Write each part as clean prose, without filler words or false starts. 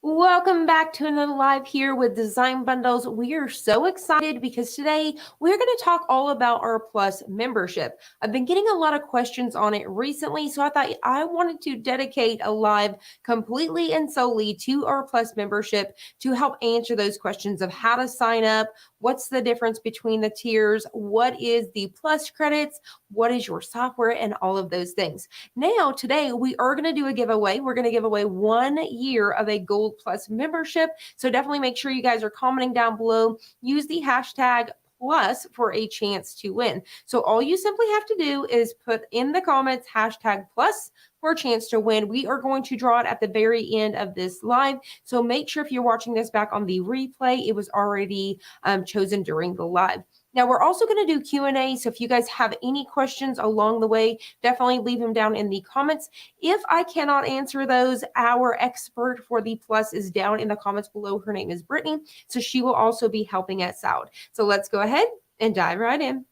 Welcome back to another live here with Design Bundles. We are so excited because today we're going to talk all about our Plus membership. I've been getting a lot of questions on it recently, so I thought I wanted to dedicate a live completely and solely to our Plus membership to help answer those questions of how to sign up, what's the difference between the tiers, what is the Plus credits, what is your software, and all of those things. Now, today we are going to do a giveaway. We're going to give away 1 year of a Gold Plus membership. So definitely make sure you guys are commenting down below. Use the hashtag plus for a chance to win. So all you simply have to do is put in the comments hashtag plus for a chance to win. We are going to draw it at the very end of this live. So make sure if you're watching this back on the replay, it was already chosen during the live. Now, we're also going to do Q&A, so if you guys have any questions along the way, definitely leave them down in the comments. If I cannot answer those, our expert for the Plus is down in the comments below. Her name is Brittany, so she will also be helping us out. So let's go ahead and dive right in.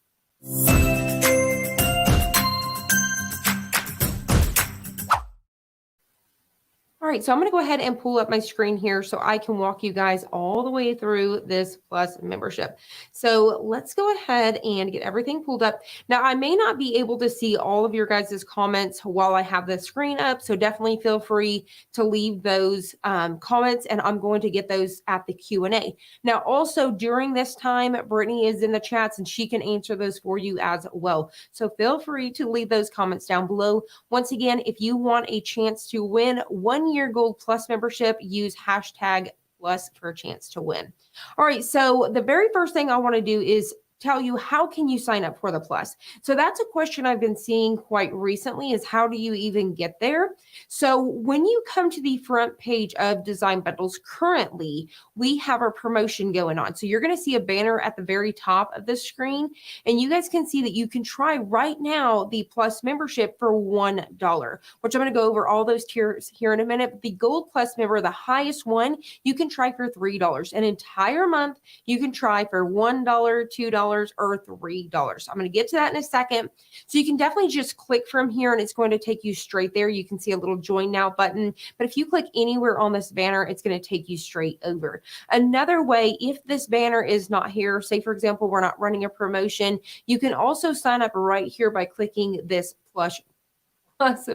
All right, so I'm going to go ahead and pull up my screen here so I can walk you guys all the way through this Plus membership. So let's go ahead and get everything pulled up. Now, I may not be able to see all of your guys' comments while I have the screen up, so definitely feel free to leave those comments, and I'm going to get those at the Q&A. Now, also during this time, Brittany is in the chats, and she can answer those for you as well. So feel free to leave those comments down below. Once again, if you want a chance to win 1 year Gold Plus membership, use hashtag plus for a chance to win. All right, so the very first thing I want to do is tell you, how can you sign up for the Plus? So that's a question I've been seeing quite recently, is how do you even get there? So when you come to the front page of Design Bundles, currently we have a promotion going on. So you're going to see a banner at the very top of the screen, and you guys can see that you can try right now the Plus membership for $1, which I'm going to go over all those tiers here in a minute. The Gold Plus member, the highest one, you can try for $3. An entire month, you can try for $1, $2, or $3. I'm going to get to that in a second. So you can definitely just click from here and it's going to take you straight there. You can see a little join now button, but if you click anywhere on this banner, it's going to take you straight over. Another way, if this banner is not here, say for example, we're not running a promotion, you can also sign up right here by clicking this Plus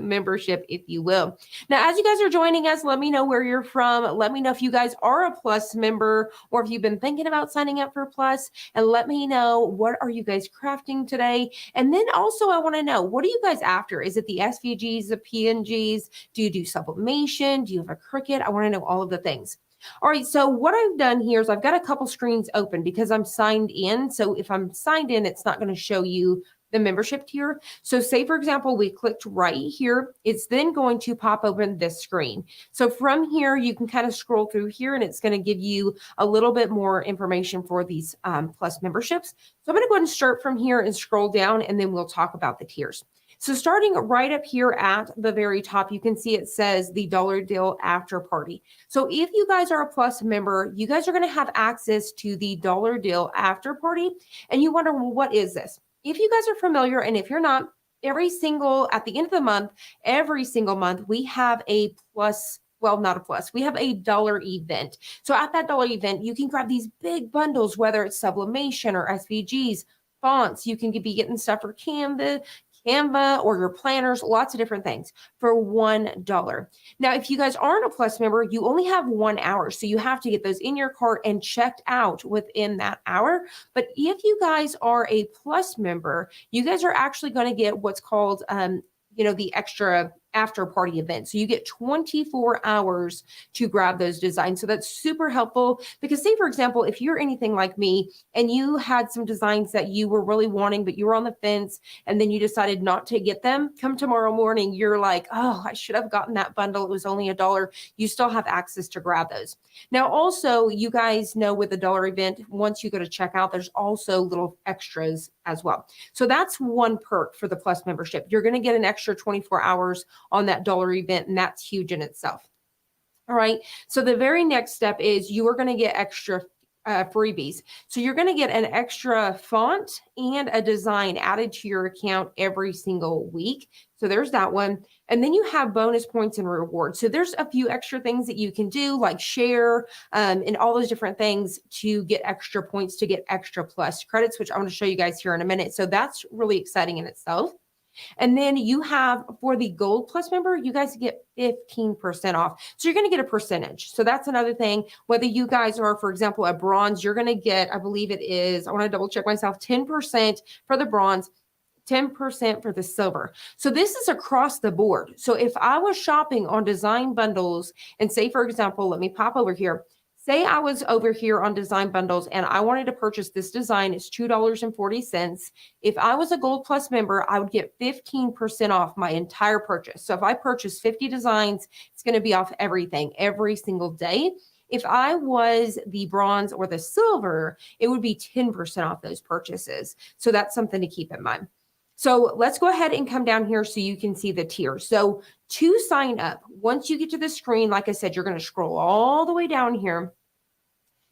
membership, if you will. Now, as you guys are joining us, let me know where you're from. Let me know if you guys are a Plus member or if you've been thinking about signing up for Plus, and let me know, what are you guys crafting today? And then also I want to know, what are you guys after? Is it the SVGs, the PNGs? Do you do sublimation? Do you have a Cricut? I want to know all of the things. All right, so what I've done here is I've got a couple screens open because I'm signed in. So if I'm signed in, it's not going to show you the membership tier. So say, for example, we clicked right here. It's then going to pop open this screen. So from here, you can kind of scroll through here and it's going to give you a little bit more information for these Plus memberships. So I'm going to go ahead and start from here and scroll down, and then we'll talk about the tiers. So starting right up here at the very top, you can see it says the Dollar Deal After Party. So if you guys are a Plus member, you guys are going to have access to the Dollar Deal After Party. And you wonder, well, what is this? If you guys are familiar, and if you're not, at the end of the month, every single month, we have a Plus, well, not a Plus, we have a dollar event. So at that dollar event, you can grab these big bundles, whether it's sublimation or SVGs, fonts. You can be getting stuff for Canva or your planners, lots of different things for $1. Now, if you guys aren't a Plus member, you only have 1 hour. So you have to get those in your cart and checked out within that hour. But if you guys are a Plus member, you guys are actually going to get what's called, the extra after party event. So you get 24 hours to grab those designs. So that's super helpful because, say, for example, if you're anything like me and you had some designs that you were really wanting, but you were on the fence and then you decided not to get them, come tomorrow morning, you're like, oh, I should have gotten that bundle. It was only $1. You still have access to grab those. Now, also, you guys know with the dollar event, once you go to checkout, there's also little extras as well. So that's one perk for the Plus membership. You're going to get an extra 24 hours on that dollar event, and that's huge in itself. All right, so the very next step is you are going to get extra freebies. So you're going to get an extra font and a design added to your account every single week. So there's that one. And then you have bonus points and rewards. So there's a few extra things that you can do, like share and all those different things to get extra points, to get extra plus credits, which I'm going to show you guys here in a minute. So that's really exciting in itself. And then you have, for the Gold Plus member, you guys get 15% off. So you're going to get a percentage. So that's another thing. Whether you guys are, for example, a bronze, you're going to get, I believe it is, I want to double check myself, 10% for the bronze, 10% for the silver. So this is across the board. So if I was shopping on design bundles and say, for example, let me pop over here. Say I was over here on design bundles and I wanted to purchase this design. It's $2.40. If I was a Gold Plus member, I would get 15% off my entire purchase. So if I purchase 50 designs, it's going to be off everything every single day. If I was the bronze or the silver, it would be 10% off those purchases. So that's something to keep in mind. So let's go ahead and come down here so you can see the tiers. So to sign up, once you get to the screen, like I said, you're going to scroll all the way down here.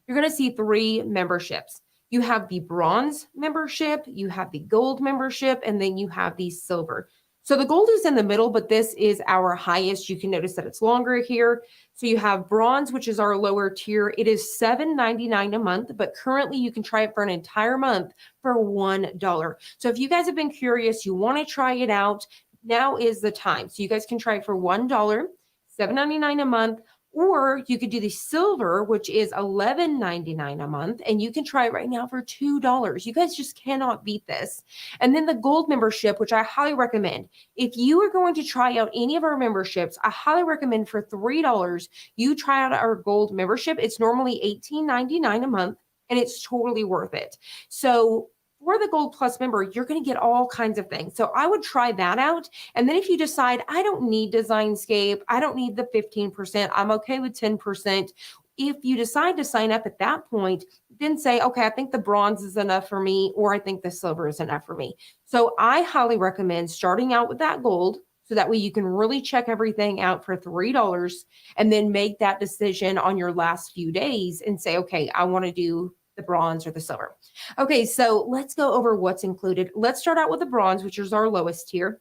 You're going to see 3 memberships. You have the bronze membership, you have the gold membership, and then you have the silver. So the gold is in the middle, but this is our highest. You can notice that it's longer here. So you have bronze, which is our lower tier. It is $7.99 a month, but currently you can try it for an entire month for $1. So if you guys have been curious, you want to try it out, now is the time. So you guys can try it for $1, $7.99 a month. Or you could do the silver, which is $11.99 a month, and you can try it right now for $2. You guys just cannot beat this. And then the gold membership, which I highly recommend. If you are going to try out any of our memberships, I highly recommend for $3, you try out our gold membership. It's normally $18.99 a month, and it's totally worth it. So for the Gold Plus member, you're going to get all kinds of things. So I would try that out. And then if you decide, I don't need DesignScape, I don't need the 15%, I'm okay with 10%. If you decide to sign up at that point, then say, okay, I think the bronze is enough for me, or I think the silver is enough for me. So I highly recommend starting out with that gold. So that way you can really check everything out for $3 and then make that decision on your last few days and say, okay, I want to do the bronze or the silver. Okay, so let's go over what's included. Let's start out with the bronze, which is our lowest tier.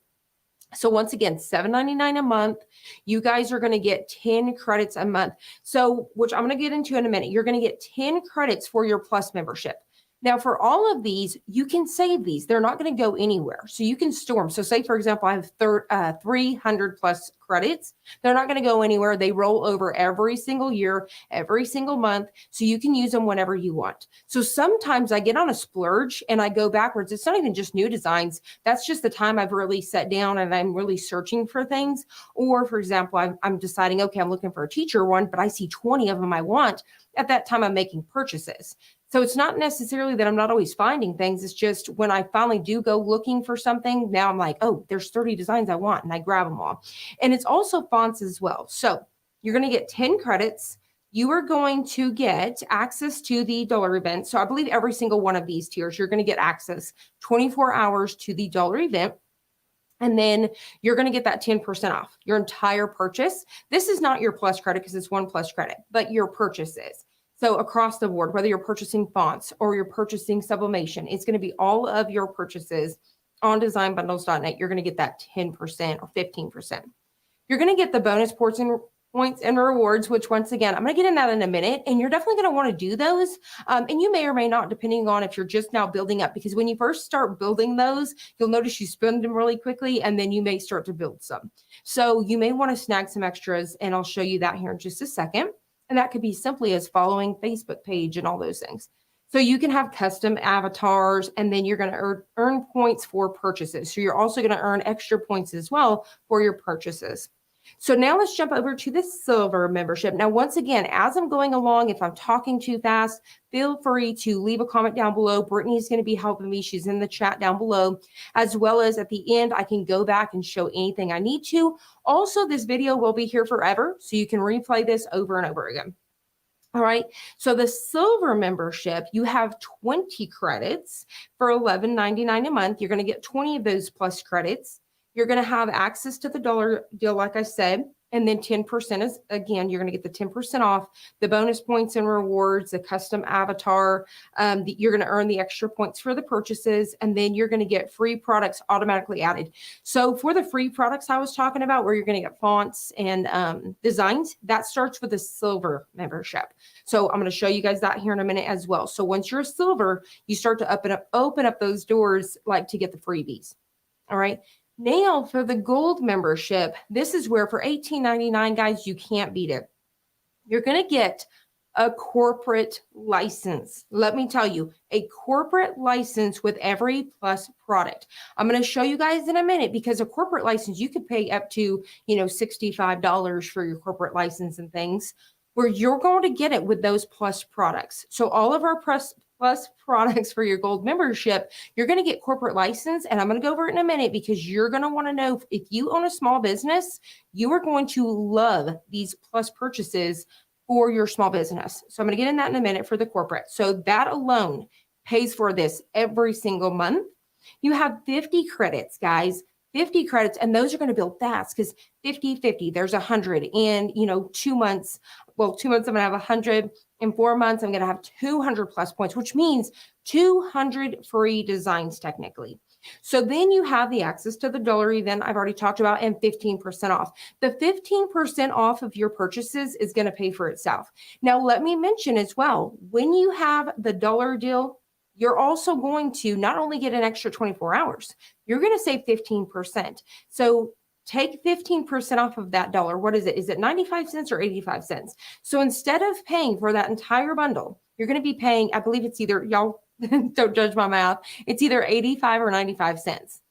So once again, $7.99 a month. You guys are going to get 10 credits a month. So, which I'm going to get into in a minute. You're going to get 10 credits for your Plus membership. Now, for all of these, you can save these. They're not going to go anywhere. So you can store them. So say, for example, I have 300 plus credits. They're not going to go anywhere. They roll over every single year, every single month. So you can use them whenever you want. So sometimes I get on a splurge and I go backwards. It's not even just new designs. That's just the time I've really sat down and I'm really searching for things. Or, for example, I'm deciding, okay, I'm looking for a teacher one, but I see 20 of them I want. At that time, I'm making purchases. So it's not necessarily that I'm not always finding things. It's just when I finally do go looking for something, now I'm like, oh, there's 30 designs I want, and I grab them all. And it's also fonts as well. So you're going to get 10 credits. You are going to get access to the dollar event. So I believe every single one of these tiers, you're going to get access 24 hours to the dollar event. And then you're going to get that 10% off your entire purchase. This is not your plus credit because it's one plus credit, but your purchases. So across the board, whether you're purchasing fonts or you're purchasing sublimation, it's going to be all of your purchases on designbundles.net. You're going to get that 10% or 15%. You're going to get the bonus points and rewards, which once again, I'm going to get in that in a minute, and you're definitely going to want to do those. And you may or may not, depending on if you're just now building up, because when you first start building those, you'll notice you spend them really quickly, and then you may start to build some. So you may want to snag some extras, and I'll show you that here in just a second. And that could be simply as following Facebook page and all those things. So you can have custom avatars, and then you're going to earn points for purchases. So you're also going to earn extra points as well for your purchases. So now let's jump over to the silver membership. Now, once again, as I'm going along, if I'm talking too fast, feel free to leave a comment down below. Brittany's going to be helping me. She's in the chat down below, as well as at the end, I can go back and show anything I need to. Also, this video will be here forever, so you can replay this over and over again. All right, so the silver membership, you have 20 credits for $11.99 a month. You're going to get 20 of those plus credits. You're going to have access to the dollar deal, like I said, And then 10% is, again, you're going to get the 10% off, the bonus points and rewards, the custom avatar. You're going to earn the extra points for the purchases, and then you're going to get free products automatically added. So for the free products I was talking about, where you're going to get fonts and designs, that starts with a silver membership. So I'm going to show you guys that here in a minute as well. So once you're a silver, you start to open up those doors, like to get the freebies. All right. Now for the gold membership, this is where for $18.99, guys, you can't beat it. You're going to get a corporate license. Let me tell you, a corporate license with every Plus product. I'm going to show you guys in a minute, because a corporate license, you could pay up to, $65 for your corporate license and things, where you're going to get it with those Plus products. So all of our Plus products for your gold membership, you're going to get corporate license. And I'm going to go over it in a minute, because you're going to want to know, if you own a small business, you are going to love these Plus purchases for your small business. So I'm going to get in that in a minute for the corporate. So that alone pays for this every single month. You have 50 credits, guys, 50 credits, and those are going to build fast, because 50, there's 100 in, 2 months. Well, 2 months, I'm going to have 100. In 4 months, I'm going to have 200 plus points, which means 200 free designs technically. So then you have the access to the dollar event I've already talked about, and 15% off. The 15% off of your purchases is going to pay for itself. Now, let me mention as well, when you have the dollar deal, you're also going to not only get an extra 24 hours, you're going to save 15%. So take 15% off of that dollar. What is it? Is it 95 cents or 85 cents? So instead of paying for that entire bundle, you're going to be paying, I believe it's either, y'all don't judge my math, it's either 85 or 95 cents.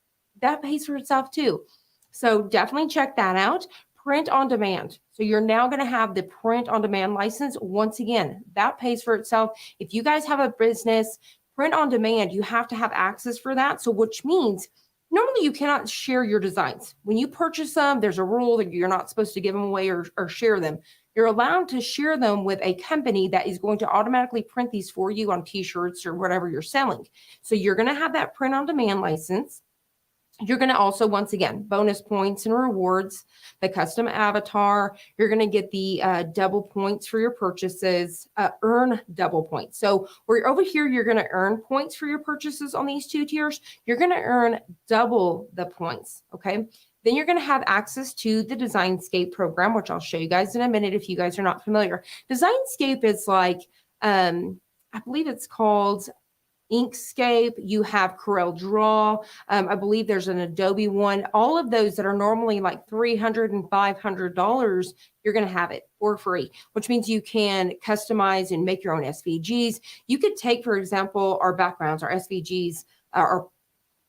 That pays for itself too. So definitely check that out. Print on demand. So you're now going to have the print on demand license. Once again, that pays for itself. If you guys have a business, print on demand, you have to have access for that. So which means normally you cannot share your designs. When you purchase them, there's a rule that you're not supposed to give them away or share them. You're allowed to share them with a company that is going to automatically print these for you on t-shirts or whatever you're selling. So you're going to have that print on demand license. You're going to also, once again, bonus points and rewards, the custom avatar. You're going to get the double points for your purchases, earn double points. So we're over here, you're going to earn points for your purchases on these 2 tiers. You're going to earn double the points. Okay. Then you're going to have access to the DesignScape program, which I'll show you guys in a minute if you guys are not familiar. DesignScape is like, I believe it's called Inkscape. You have Corel Draw. I believe there's an Adobe one. All of those that are normally like $300 and $500, you're going to have it for free, which means you can customize and make your own SVGs. You could take, for example, our backgrounds, our SVGs, our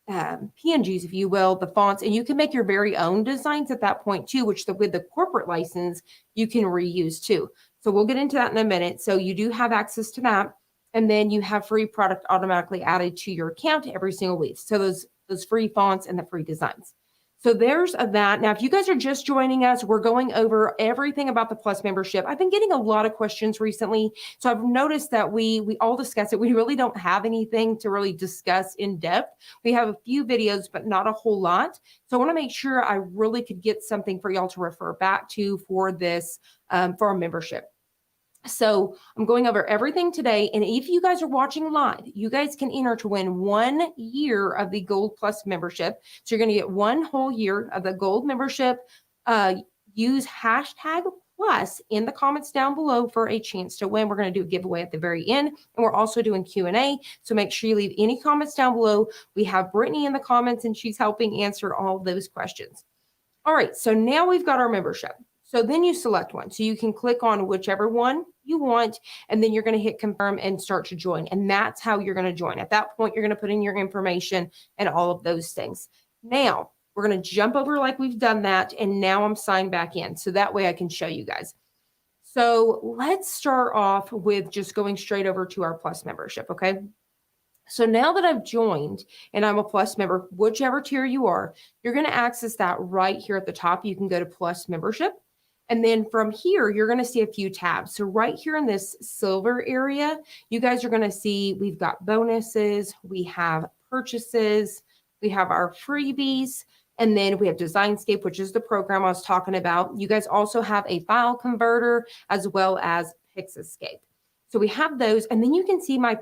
PNGs, if you will, the fonts, and you can make your very own designs at that point too, which with the corporate license, you can reuse too. So we'll get into that in a minute. So you do have access to that. And then you have free product automatically added to your account every single week. So those free fonts and the free designs. So there's that. Now, if you guys are just joining us, we're going over everything about the Plus membership. I've been getting a lot of questions recently. So I've noticed that we all discuss it. We really don't have anything to really discuss in depth. We have a few videos, but not a whole lot. So I want to make sure I really could get something for y'all to refer back to for this, for our membership. So I'm going over everything today. And if you guys are watching live, you guys can enter to win 1 year of the Gold Plus membership. So you're going to get 1 whole year of the Gold membership. Use hashtag Plus in the comments down below for a chance to win. We're going to do a giveaway at the very end. And we're also doing Q&A. So make sure you leave any comments down below. We have Brittany in the comments, and she's helping answer all of those questions. All right. So now we've got our membership. So then you select one. So you can click on whichever one you want, and then you're going to hit confirm and start to join. And that's how you're going to join. At that point, you're going to put in your information and all of those things. Now, we're going to jump over like we've done that. And now I'm signed back in. So that way I can show you guys. So let's start off with just going straight over to our Plus membership. Okay. So now that I've joined and I'm a Plus member, whichever tier you are, you're going to access that right here at the top. You can go to Plus membership. And then from here, you're going to see a few tabs. So right here in this silver area, you guys are going to see we've got bonuses, we have purchases, we have our freebies. And then we have DesignScape, which is the program I was talking about. You guys also have a file converter as well as Pixelscape. So we have those, and then you can see my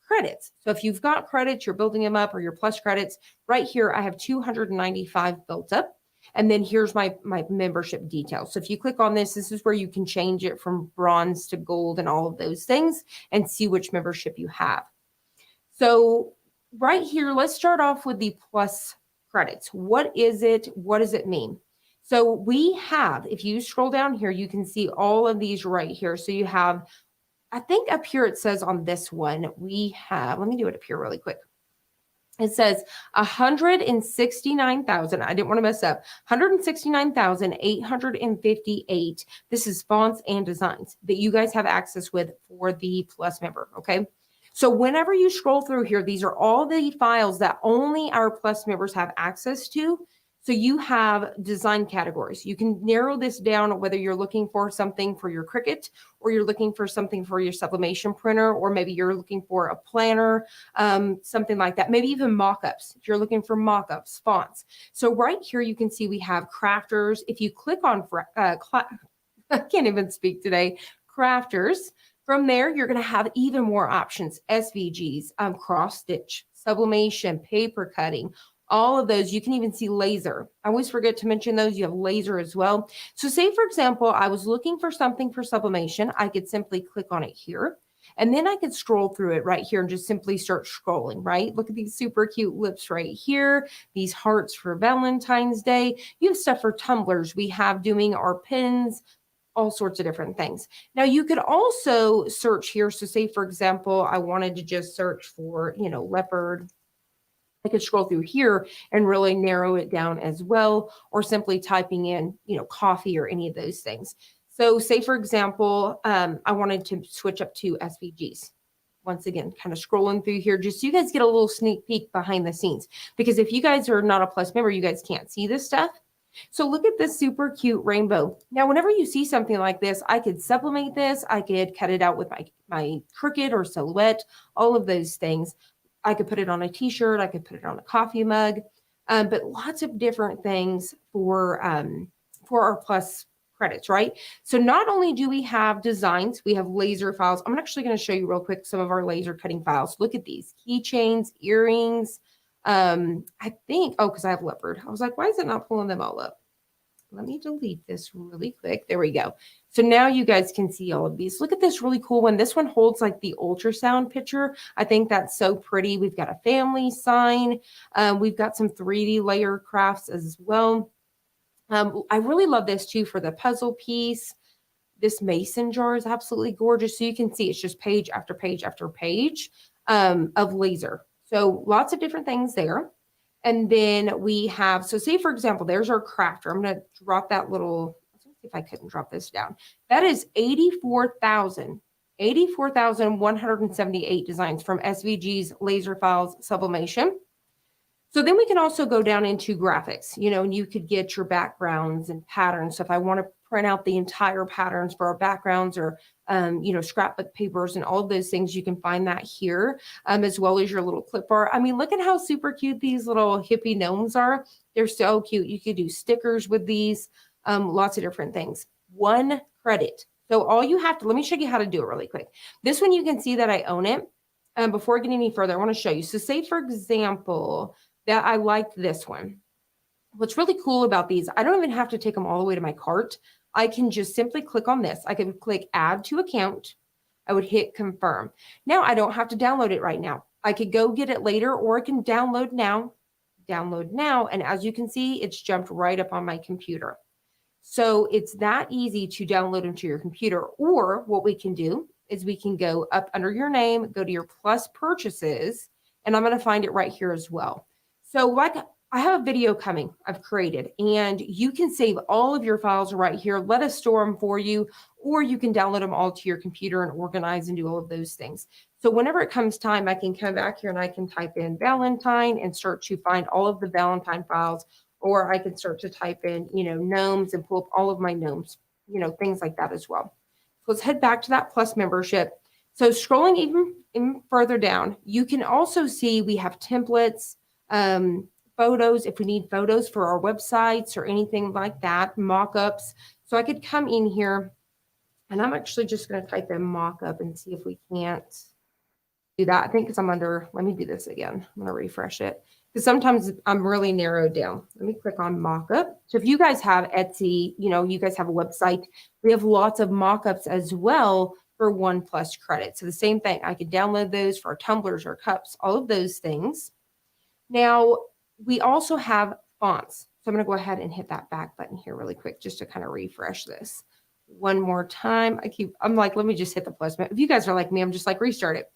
credits. So if you've got credits, you're building them up, or your plus credits, right here I have 295 built up. And then here's my membership details. So if you click on this, this is where you can change it from bronze to gold and all of those things and see which membership you have. So right here, let's start off with the plus credits. What is it? What does it mean? So we have, if you scroll down here, you can see all of these right here. So you have, I think up here it says on this one, we have, let me do it up here really quick. It says 169,000. I didn't want to mess up. 169,858. This is fonts and designs that you guys have access with for the Plus member. Okay. So whenever you scroll through here, these are all the files that only our Plus members have access to. So you have design categories. You can narrow this down whether you're looking for something for your Cricut, or you're looking for something for your sublimation printer, or maybe you're looking for a planner, something like that. Maybe even mockups, if you're looking for mockups, fonts. So right here, you can see we have crafters. If you click on, I can't even speak today, crafters, from there, you're going to have even more options, SVGs, cross stitch, sublimation, paper cutting, all of those. You can even see laser. I always forget to mention those. You have laser as well. So say, for example, I was looking for something for sublimation. I could simply click on it here, and then I could scroll through it right here and just simply start scrolling, right? Look at these super cute lips right here, these hearts for Valentine's Day. You have stuff for tumblers. We have doing our pins, all sorts of different things. Now you could also search here. So say, for example, I wanted to just search for, leopard. I could scroll through here and really narrow it down as well, or simply typing in, coffee or any of those things. So say, for example, I wanted to switch up to SVGs. Once again, kind of scrolling through here, just so you guys get a little sneak peek behind the scenes. Because if you guys are not a Plus member, you guys can't see this stuff. So look at this super cute rainbow. Now, whenever you see something like this, I could sublimate this. I could cut it out with my Cricut or Silhouette, all of those things. I could put it on a t-shirt. I could put it on a coffee mug, but lots of different things for our Plus credits, right? So not only do we have designs, we have laser files. I'm actually going to show you real quick some of our laser cutting files. Look at these keychains, earrings. I think, because I have leopard. I was like, why is it not pulling them all up? Let me delete this really quick. There we go. So now you guys can see all of these. Look at this really cool one. This one holds like the ultrasound picture. I think that's so pretty. We've got a family sign. We've got some 3D layer crafts as well. I really love this too for the puzzle piece. This mason jar is absolutely gorgeous. So you can see it's just page after page after page of laser. So lots of different things there. And then we have, so say, for example, there's our crafter. I'm going to drop that little, let's see if I couldn't drop this down. That is 84,178 designs from SVGs, laser files, sublimation. So then we can also go down into graphics, and you could get your backgrounds and patterns. So if I want to print out the entire patterns for our backgrounds, or, scrapbook papers and all of those things, you can find that here, as well as your little clip art. I mean, look at how super cute these little hippie gnomes are. They're so cute. You could do stickers with these, lots of different things. 1 credit. So all you have to, let me show you how to do it really quick. This one, you can see that I own it. Before getting any further, I want to show you. So say, for example, that I liked this one. What's really cool about these, I don't even have to take them all the way to my cart. I can just simply click on this. I can click add to account. I would hit confirm. Now I don't have to download it right now. I could go get it later, or I can download now. And as you can see, it's jumped right up on my computer. So it's that easy to download into your computer. Or what we can do is we can go up under your name, go to your Plus purchases, and I'm going to find it right here as well. So like I have a video coming I've created, and you can save all of your files right here. Let us store them for you, or you can download them all to your computer and organize and do all of those things. So whenever it comes time, I can come back here and I can type in Valentine and start to find all of the Valentine files, or I can start to type in, gnomes, and pull up all of my gnomes, things like that as well. So let's head back to that Plus membership. So scrolling even further down, you can also see we have templates, photos, if we need photos for our websites or anything like that, mock-ups. So I could come in here, and I'm actually just going to type in mock-up and see if we can't do that. I think because I'm under, let me do this again. I'm going to refresh it because sometimes I'm really narrowed down. Let me click on mockup. So if you guys have Etsy, you guys have a website, we have lots of mockups as well for 1+ credit. So the same thing, I could download those for tumblers or cups, all of those things. Now, we also have fonts. So I'm going to go ahead and hit that back button here really quick just to kind of refresh this one more time. I'm like, let me just hit the plus. If you guys are like me, I'm just like, restart it.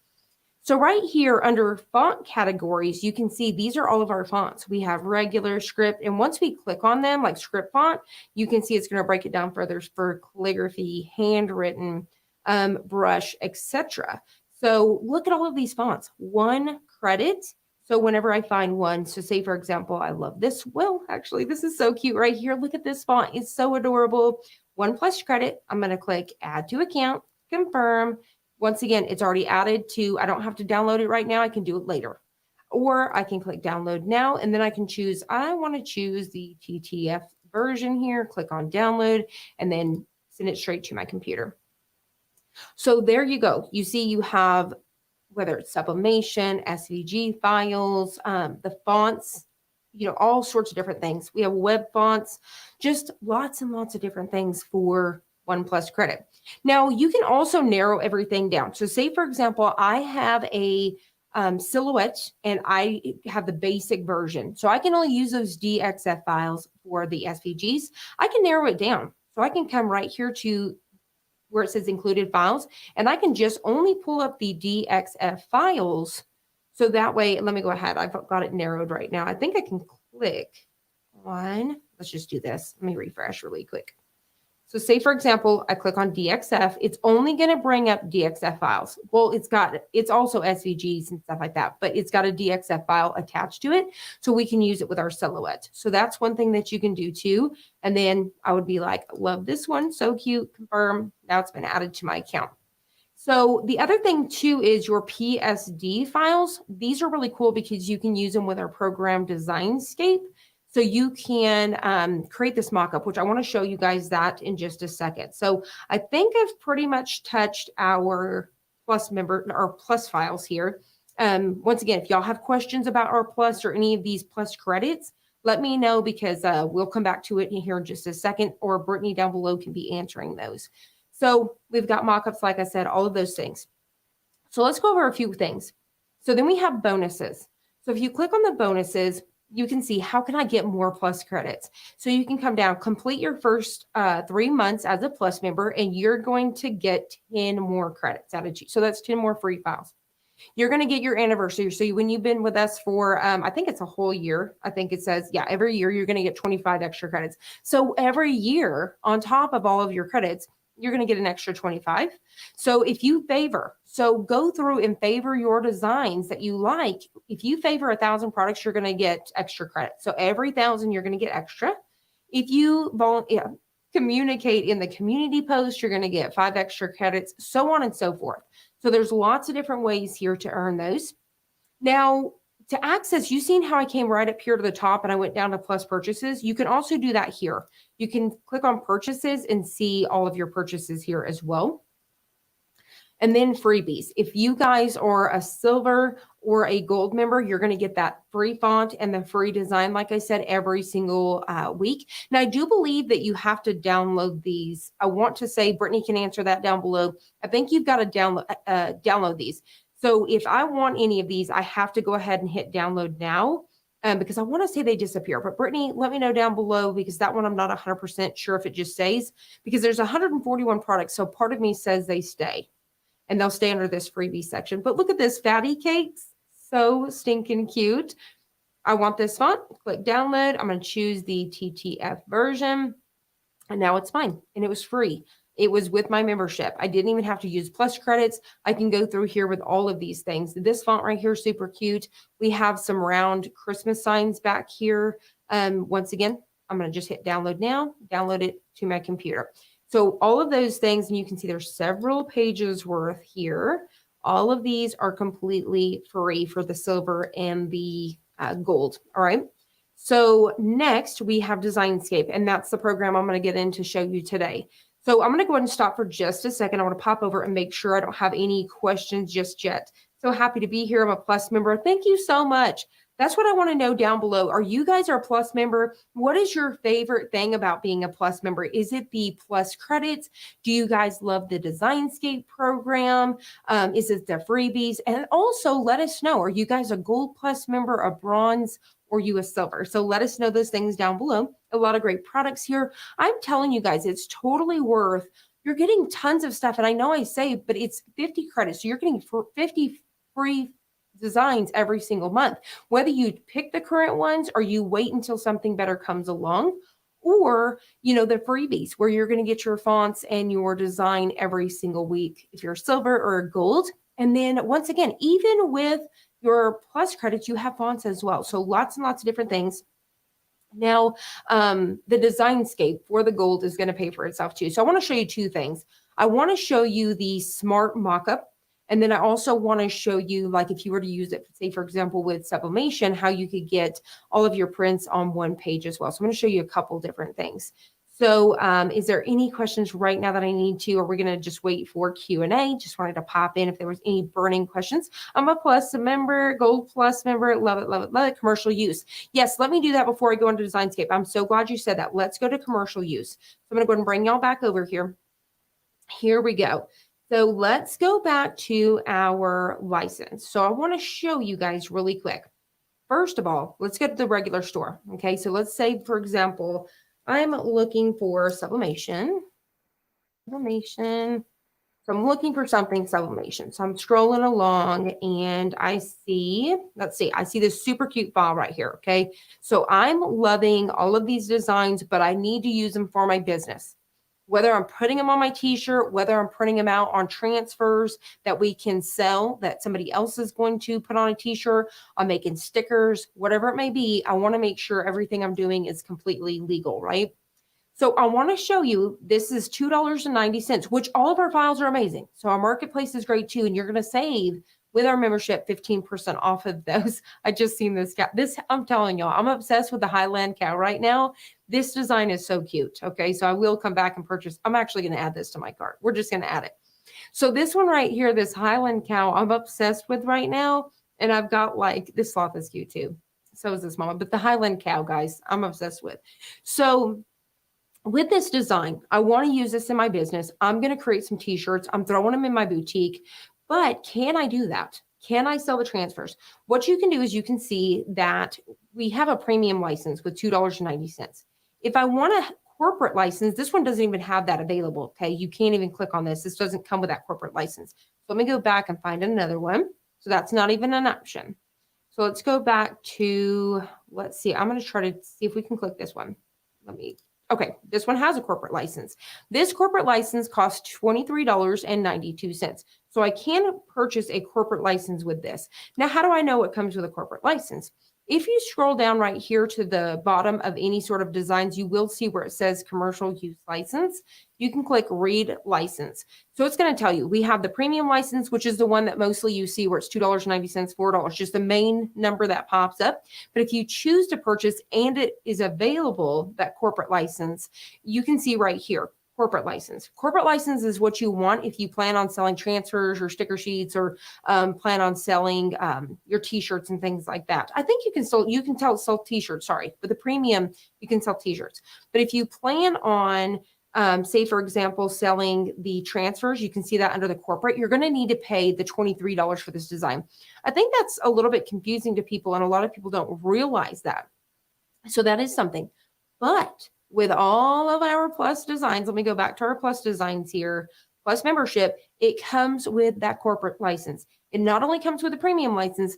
So right here under font categories, you can see these are all of our fonts. We have regular, script, and once we click on them, like script font, you can see it's going to break it down further for calligraphy, handwritten, brush, etc. So look at all of these fonts. 1 credit. So whenever I find one, so say for example, I love this. Well, actually, this is so cute right here. Look at this font. It's so adorable. 1+ credit. I'm going to click add to account, confirm. Once again, it's already added to, I don't have to download it right now. I can do it later. Or I can click download now, and then I can choose, I want to choose the TTF version here, click on download, and then send it straight to my computer. So there you go. You see you have, whether it's sublimation, SVG files, the fonts, all sorts of different things. We have web fonts, just lots and lots of different things for 1+ credit. Now, you can also narrow everything down. So say, for example, I have a silhouette and I have the basic version. So I can only use those DXF files for the SVGs. I can narrow it down. So I can come right here to where it says included files, and I can just only pull up the DXF files. So that way, let me go ahead. I've got it narrowed right now. I think I can click on, let's just do this. Let me refresh really quick. So say, for example, I click on DXF, it's only going to bring up DXF files. Well, it's also SVGs and stuff like that, but it's got a DXF file attached to it. So we can use it with our silhouette. So that's one thing that you can do too. And then I would be like, love this one. So cute. Confirm. Now it's been added to my account. So the other thing too is your PSD files. These are really cool because you can use them with our program DesignScape. So you can create this mockup, which I want to show you guys that in just a second. So I think I've pretty much touched our plus files here. Once again, if y'all have questions about our plus or any of these plus credits, let me know because we'll come back to it in here in just a second, or Brittany down below can be answering those. So we've got mockups, like I said, all of those things. So let's go over a few things. So then we have bonuses. So if you click on the bonuses, you can see how can I get more plus credits. So you can come down, complete your first 3 months as a plus member, and you're going to get 10 more credits added to you. So that's 10 more free files. You're going to get your anniversary. So when you've been with us for, I think it's a whole year. I think it says, yeah, every year you're going to get 25 extra credits. So every year on top of all of your credits, you're going to get an extra 25. So if you favor, so go through and favor your designs that you like. If you favor 1,000 products, you're going to get extra credit. So every 1,000, you're going to get extra. If you communicate in the community post, you're going to get 5 extra credits, so on and so forth. So there's lots of different ways here to earn those. Now, to access, you've seen how I came right up here to the top and I went down to plus purchases. You can also do that here. You can click on purchases and see all of your purchases here as well. And then freebies. If you guys are a silver or a gold member, you're going to get that free font and the free design, like I said, every single week. Now, I do believe that you have to download these. I want to say, Brittany can answer that down below. I think you've got to download these. So if I want any of these, I have to go ahead and hit download now because I want to say they disappear. But Brittany, let me know down below because that one I'm not 100% sure if it just stays because there's 141 products. So part of me says they stay and they'll stay under this freebie section. But look at this fatty cakes. So stinking cute. I want this font. Click download. I'm going to choose the TTF version. And now it's mine. And it was free. It was with my membership. I didn't even have to use plus credits. I can go through here with all of these things. This font right here is super cute. We have some round Christmas signs back here. Once again, I'm going to just hit download now, download it to my computer. So all of those things, and you can see there's several pages worth here. All of these are completely free for the silver and the gold. All right. So next we have DesignScape, and that's the program I'm going to get in to show you today. So I'm going to go ahead and stop for just a second. I want to pop over and make sure I don't have any questions just yet. So happy to be here. I'm a Plus member. Thank you so much. That's what I want to know down below. Are you guys a Plus member? What is your favorite thing about being a Plus member? Is it the Plus credits? Do you guys love the DesignScape program? Is it the freebies? And also let us know, are you guys a Gold Plus member, a Bronze, or you a Silver? So let us know those things down below. A lot of great products here. I'm telling you guys, it's totally worth. You're getting tons of stuff. And I know I say, but it's 50 credits. So you're getting 50 free designs every single month, whether you pick the current ones or you wait until something better comes along, or, you know, the freebies where you're going to get your fonts and your design every single week if you're silver or gold. And then once again, even with your Plus credits, you have fonts as well. So lots and lots of different things. Now, the DesignScape for the gold is going to pay for itself too. So I want to show you two things. I want to show you the smart mockup. And then I also want to show you, like, if you were to use it, say, for example, with sublimation, how you could get all of your prints on one page as well. So I'm going to show you a couple different things. So is there any questions right now that I need to, or we're going to just wait for Q&A? Just wanted to pop in if there was any burning questions. I'm a Plus member, Gold Plus member. Love it, love it, love it. Commercial use. Yes, let me do that before I go into DesignScape. I'm so glad you said that. Let's go to commercial use. So I'm going to go ahead and bring y'all back over here. Here we go. So let's go back to our license. So I want to show you guys really quick. First of all, let's go to the regular store. Okay, so let's say, for example, I'm looking for sublimation. So I'm looking for something sublimation. So I'm scrolling along and I see, I see this super cute file right here. Okay, so I'm loving all of these designs, but I need to use them for my business. Whether I'm putting them on my t-shirt, whether I'm printing them out on transfers that we can sell, that somebody else is going to put on a t-shirt, I'm making stickers, whatever it may be, I want to make sure everything I'm doing is completely legal, right? So I want to show you, this is $2.90, which all of our files are amazing. So our marketplace is great too, and you're going to save with our membership 15% off of those. I just seen this cow. This, I'm telling y'all, I'm obsessed with the Highland cow right now. This design is so cute. Okay, so I will come back and purchase. I'm actually going to add this to my cart. We're just going to add it. So this one right here, this Highland cow, I'm obsessed with right now. And I've got, like, this sloth is cute too. So is this mama. But the Highland cow, guys, I'm obsessed with. So with this design, I want to use this in my business. I'm going to create some t-shirts. I'm throwing them in my boutique. But can I do that? Can I sell the transfers? What you can do is you can see that we have a premium license with $2.90. If I want a corporate license, this one doesn't even have that available. Okay, you can't even click on this. This doesn't come with that corporate license. So let me go back and find another one. So that's not even an option. So let's go back to, let's see. I'm going to try to see if we can click this one. Okay, this one has a corporate license. This corporate license costs $23.92. So I can purchase a corporate license with this. Now, how do I know it comes with a corporate license? If you scroll down right here to the bottom of any sort of designs, you will see where it says commercial use license. You can click read license. So it's going to tell you we have the premium license, which is the one that mostly you see where it's $2.90, $4, just the main number that pops up. But if you choose to purchase and it is available, that corporate license, you can see right here. Corporate license. Corporate license is what you want if you plan on selling transfers or sticker sheets or plan on selling your t-shirts and things like that. I think you can sell t-shirts, sorry, but the premium, you can sell t-shirts. But if you plan on, say, for example, selling the transfers, you can see that under the corporate, you're going to need to pay the $23 for this design. I think that's a little bit confusing to people, and a lot of people don't realize that. So that is something. But with all of our Plus designs, let me go back to our Plus designs here, Plus membership, it comes with that corporate license. It not only comes with a premium license,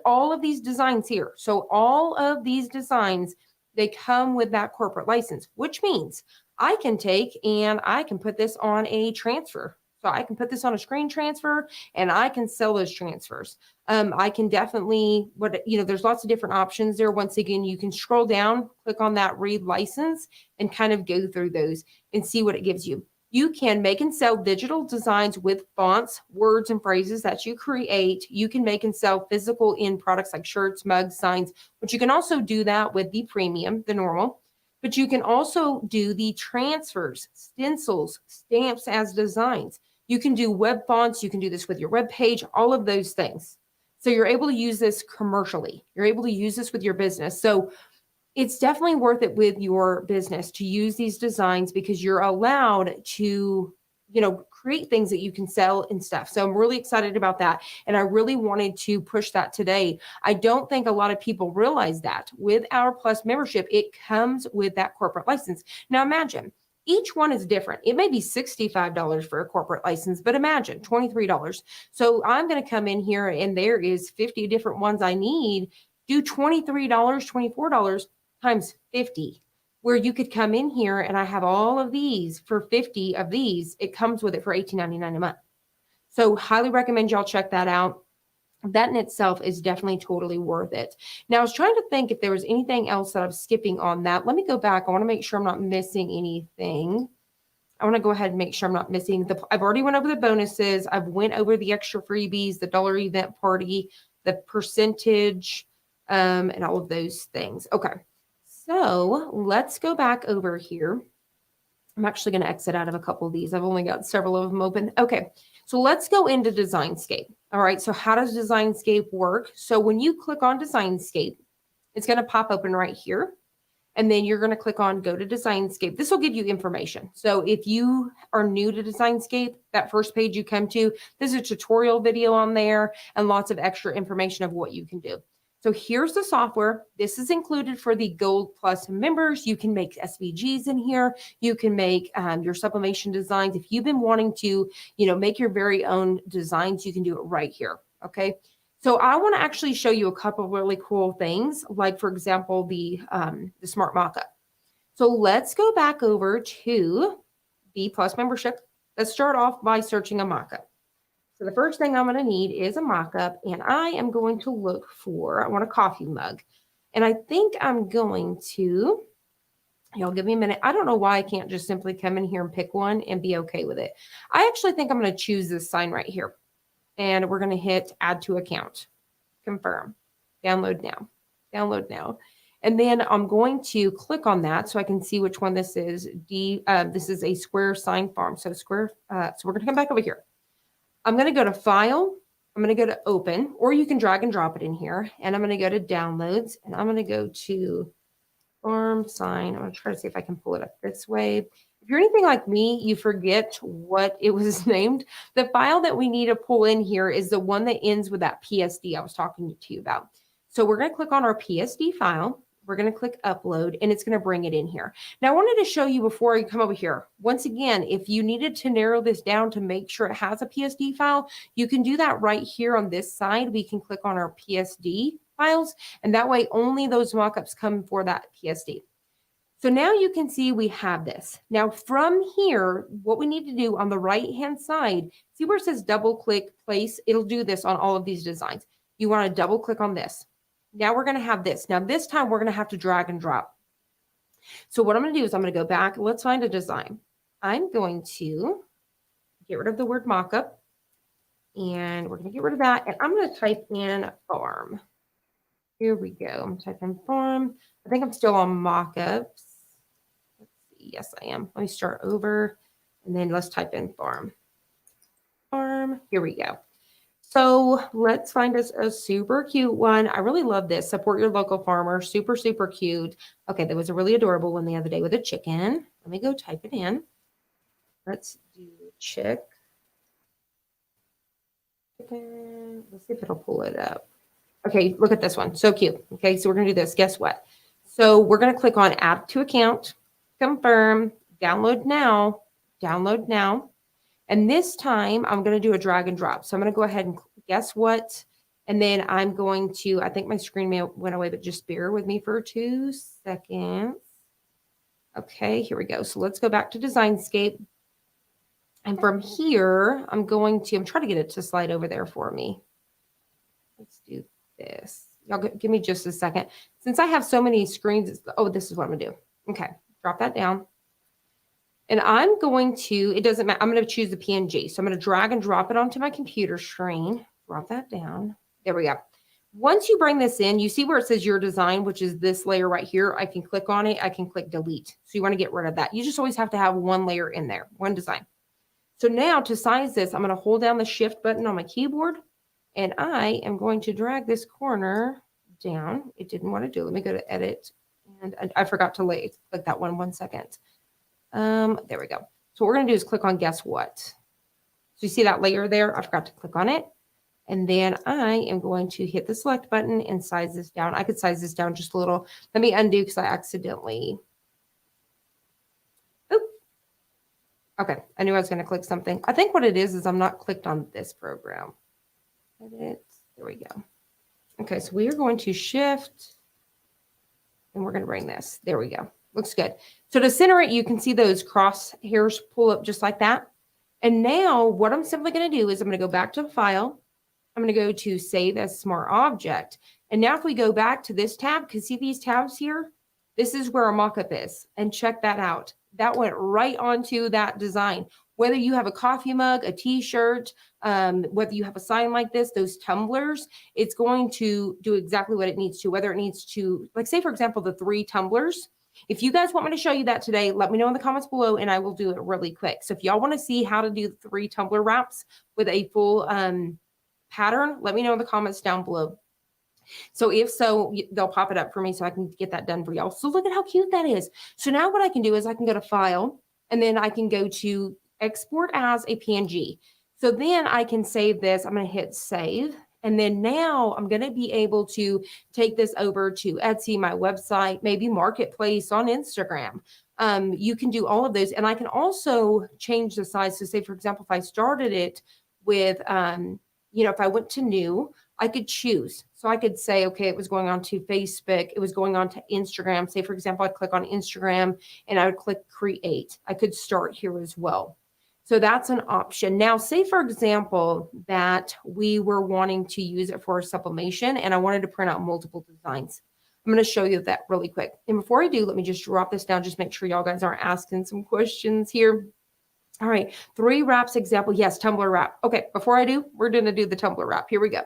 all of these designs here. So all of these designs, they come with that corporate license, which means I can take and I can put this on a transfer. So I can put this on a screen transfer and I can sell those transfers. I can definitely, there's lots of different options there. Once again, you can scroll down, click on that read license and kind of go through those and see what it gives you. You can make and sell digital designs with fonts, words, and phrases that you create. You can make and sell physical in products like shirts, mugs, signs, but you can also do that with the premium, the normal. But you can also do the transfers, stencils, stamps as designs. You can do web fonts. You can do this with your web page, all of those things. So you're able to use this commercially. You're able to use this with your business. So it's definitely worth it with your business to use these designs because you're allowed to, create things that you can sell and stuff. So I'm really excited about that. And I really wanted to push that today. I don't think a lot of people realize that with our Plus membership, it comes with that corporate license. Now imagine each one is different. It may be $65 for a corporate license, but imagine $23. So I'm going to come in here and there is 50 different ones I need. Do $23, $24 times 50, where you could come in here and I have all of these for 50 of these. It comes with it for $18.99 a month. So highly recommend y'all check that out. That in itself is definitely totally worth it. Now I was trying to think if there was anything else that I'm skipping on that. Let me go back. I want to make sure I'm not missing anything. I want to go ahead and make sure I'm not missing I've already went over the bonuses. I've went over the extra freebies, the dollar event party, the percentage, and all of those things. Okay. So let's go back over here. I'm actually going to exit out of a couple of these. I've only got several of them open. Okay. So let's go into DesignScape. All right. So how does DesignScape work? So when you click on DesignScape, it's going to pop open right here. And then you're going to click on go to DesignScape. This will give you information. So if you are new to DesignScape, that first page you come to, there's a tutorial video on there and lots of extra information of what you can do. So here's the software. This is included for the Gold Plus members. You can make SVGs in here. You can make your sublimation designs. If you've been wanting to, make your very own designs, you can do it right here. Okay. So I want to actually show you a couple of really cool things, like for example, the Smart Mockup. So let's go back over to the Plus membership. Let's start off by searching a mockup. So the first thing I'm going to need is a mockup, and I am going to look for, I want a coffee mug. And I think I'm going to, y'all give me a minute. I don't know why I can't just simply come in here and pick one and be okay with it. I actually think I'm going to choose this sign right here. And we're going to hit add to account, confirm, download now. And then I'm going to click on that so I can see which one this is. This is a square sign farm. So so we're going to come back over here. I'm going to go to file. I'm going to go to open, or you can drag and drop it in here. And I'm going to go to downloads, and I'm going to go to farm sign. I'm going to try to see if I can pull it up this way. If you're anything like me, you forget what it was named. The file that we need to pull in here is the one that ends with that PSD I was talking to you about. So we're going to click on our PSD file. We're going to click upload, and it's going to bring it in here. Now I wanted to show you before I come over here. Once again, if you needed to narrow this down to make sure it has a PSD file, you can do that right here on this side. We can click on our PSD files, and that way only those mockups come for that PSD. So now you can see we have this. Now from here, what we need to do on the right-hand side, see where it says double click place? It'll do this on all of these designs. You want to double click on this. Now we're going to have this. Now this time we're going to have to drag and drop. So what I'm going to do is I'm going to go back. Let's find a design. I'm going to get rid of the word mockup, and we're going to get rid of that. And I'm going to type in farm. Here we go. I'm going to type in farm. I think I'm still on mockups. Let's see. Yes, I am. Let me start over, and then let's type in farm. Farm. Here we go. So let's find us a super cute one. I really love this. Support your local farmer. Super, super cute. Okay, there was a really adorable one the other day with a chicken. Let me go type it in. Let's do chicken. Let's see if it'll pull it up. Okay, look at this one. So cute. Okay, so we're going to do this. Guess what? So we're going to click on add to account, confirm, download now. And this time I'm going to do a drag and drop. So I'm going to go ahead and guess what? And then I'm going to, I think my screen went away, but just bear with me for 2 seconds. Okay, here we go. So let's go back to DesignScape. And from here, I'm trying to get it to slide over there for me. Let's do this. Y'all give me just a second. Since I have so many screens, this is what I'm going to do. Okay, drop that down. And I'm going to, it doesn't matter, I'm going to choose the PNG. So I'm going to drag and drop it onto my computer screen. Drop that down. There we go. Once you bring this in, you see where it says your design, which is this layer right here. I can click on it. I can click delete. So you want to get rid of that. You just always have to have one layer in there, one design. So now to size this, I'm going to hold down the shift button on my keyboard and I am going to drag this corner down. It didn't want to do. Let me go to edit. And I forgot to click that one second. There we go. So what we're going to do is click on guess what. So you see that layer there? I forgot to click on it. And then I am going to hit the select button and size this down. I could size this down just a little. Let me undo because I accidentally. Oop. Okay, I knew I was going to click something. I think what it is I'm not clicked on this program. Edit. There we go. Okay, so we are going to shift and we're going to bring this. There we go. Looks good. So to center it, you can see those crosshairs pull up just like that. And now what I'm simply going to do is I'm going to go back to the file. I'm going to go to save as smart object. And now if we go back to this tab, because see these tabs here? This is where our mockup is. And check that out. That went right onto that design. Whether you have a coffee mug, a t-shirt, whether you have a sign like this, those tumblers, it's going to do exactly what it needs to. Whether it needs to, like say for example, the 3 tumblers. If you guys want me to show you that today, let me know in the comments below and I will do it really quick. So if y'all want to see how to do 3 tumbler wraps with a full pattern, let me know in the comments down below. So if so, they'll pop it up for me so I can get that done for y'all. So look at how cute that is. So now what I can do is I can go to file and then I can go to export as a PNG. So then I can save this. I'm going to hit save. And then now I'm going to be able to take this over to Etsy, my website, maybe Marketplace on Instagram. You can do all of those. And I can also change the size. So say, for example, if I started it with, if I went to new, I could choose. So I could say, okay, it was going on to Facebook. It was going on to Instagram. Say, for example, I'd click on Instagram and I would click create. I could start here as well. So that's an option. Now, say, for example, that we were wanting to use it for sublimation and I wanted to print out multiple designs. I'm going to show you that really quick. And before I do, let me just drop this down. Just make sure y'all guys aren't asking some questions here. All right, 3 wraps example. Yes, tumbler wrap. Okay, before I do, we're going to do the tumbler wrap. Here we go.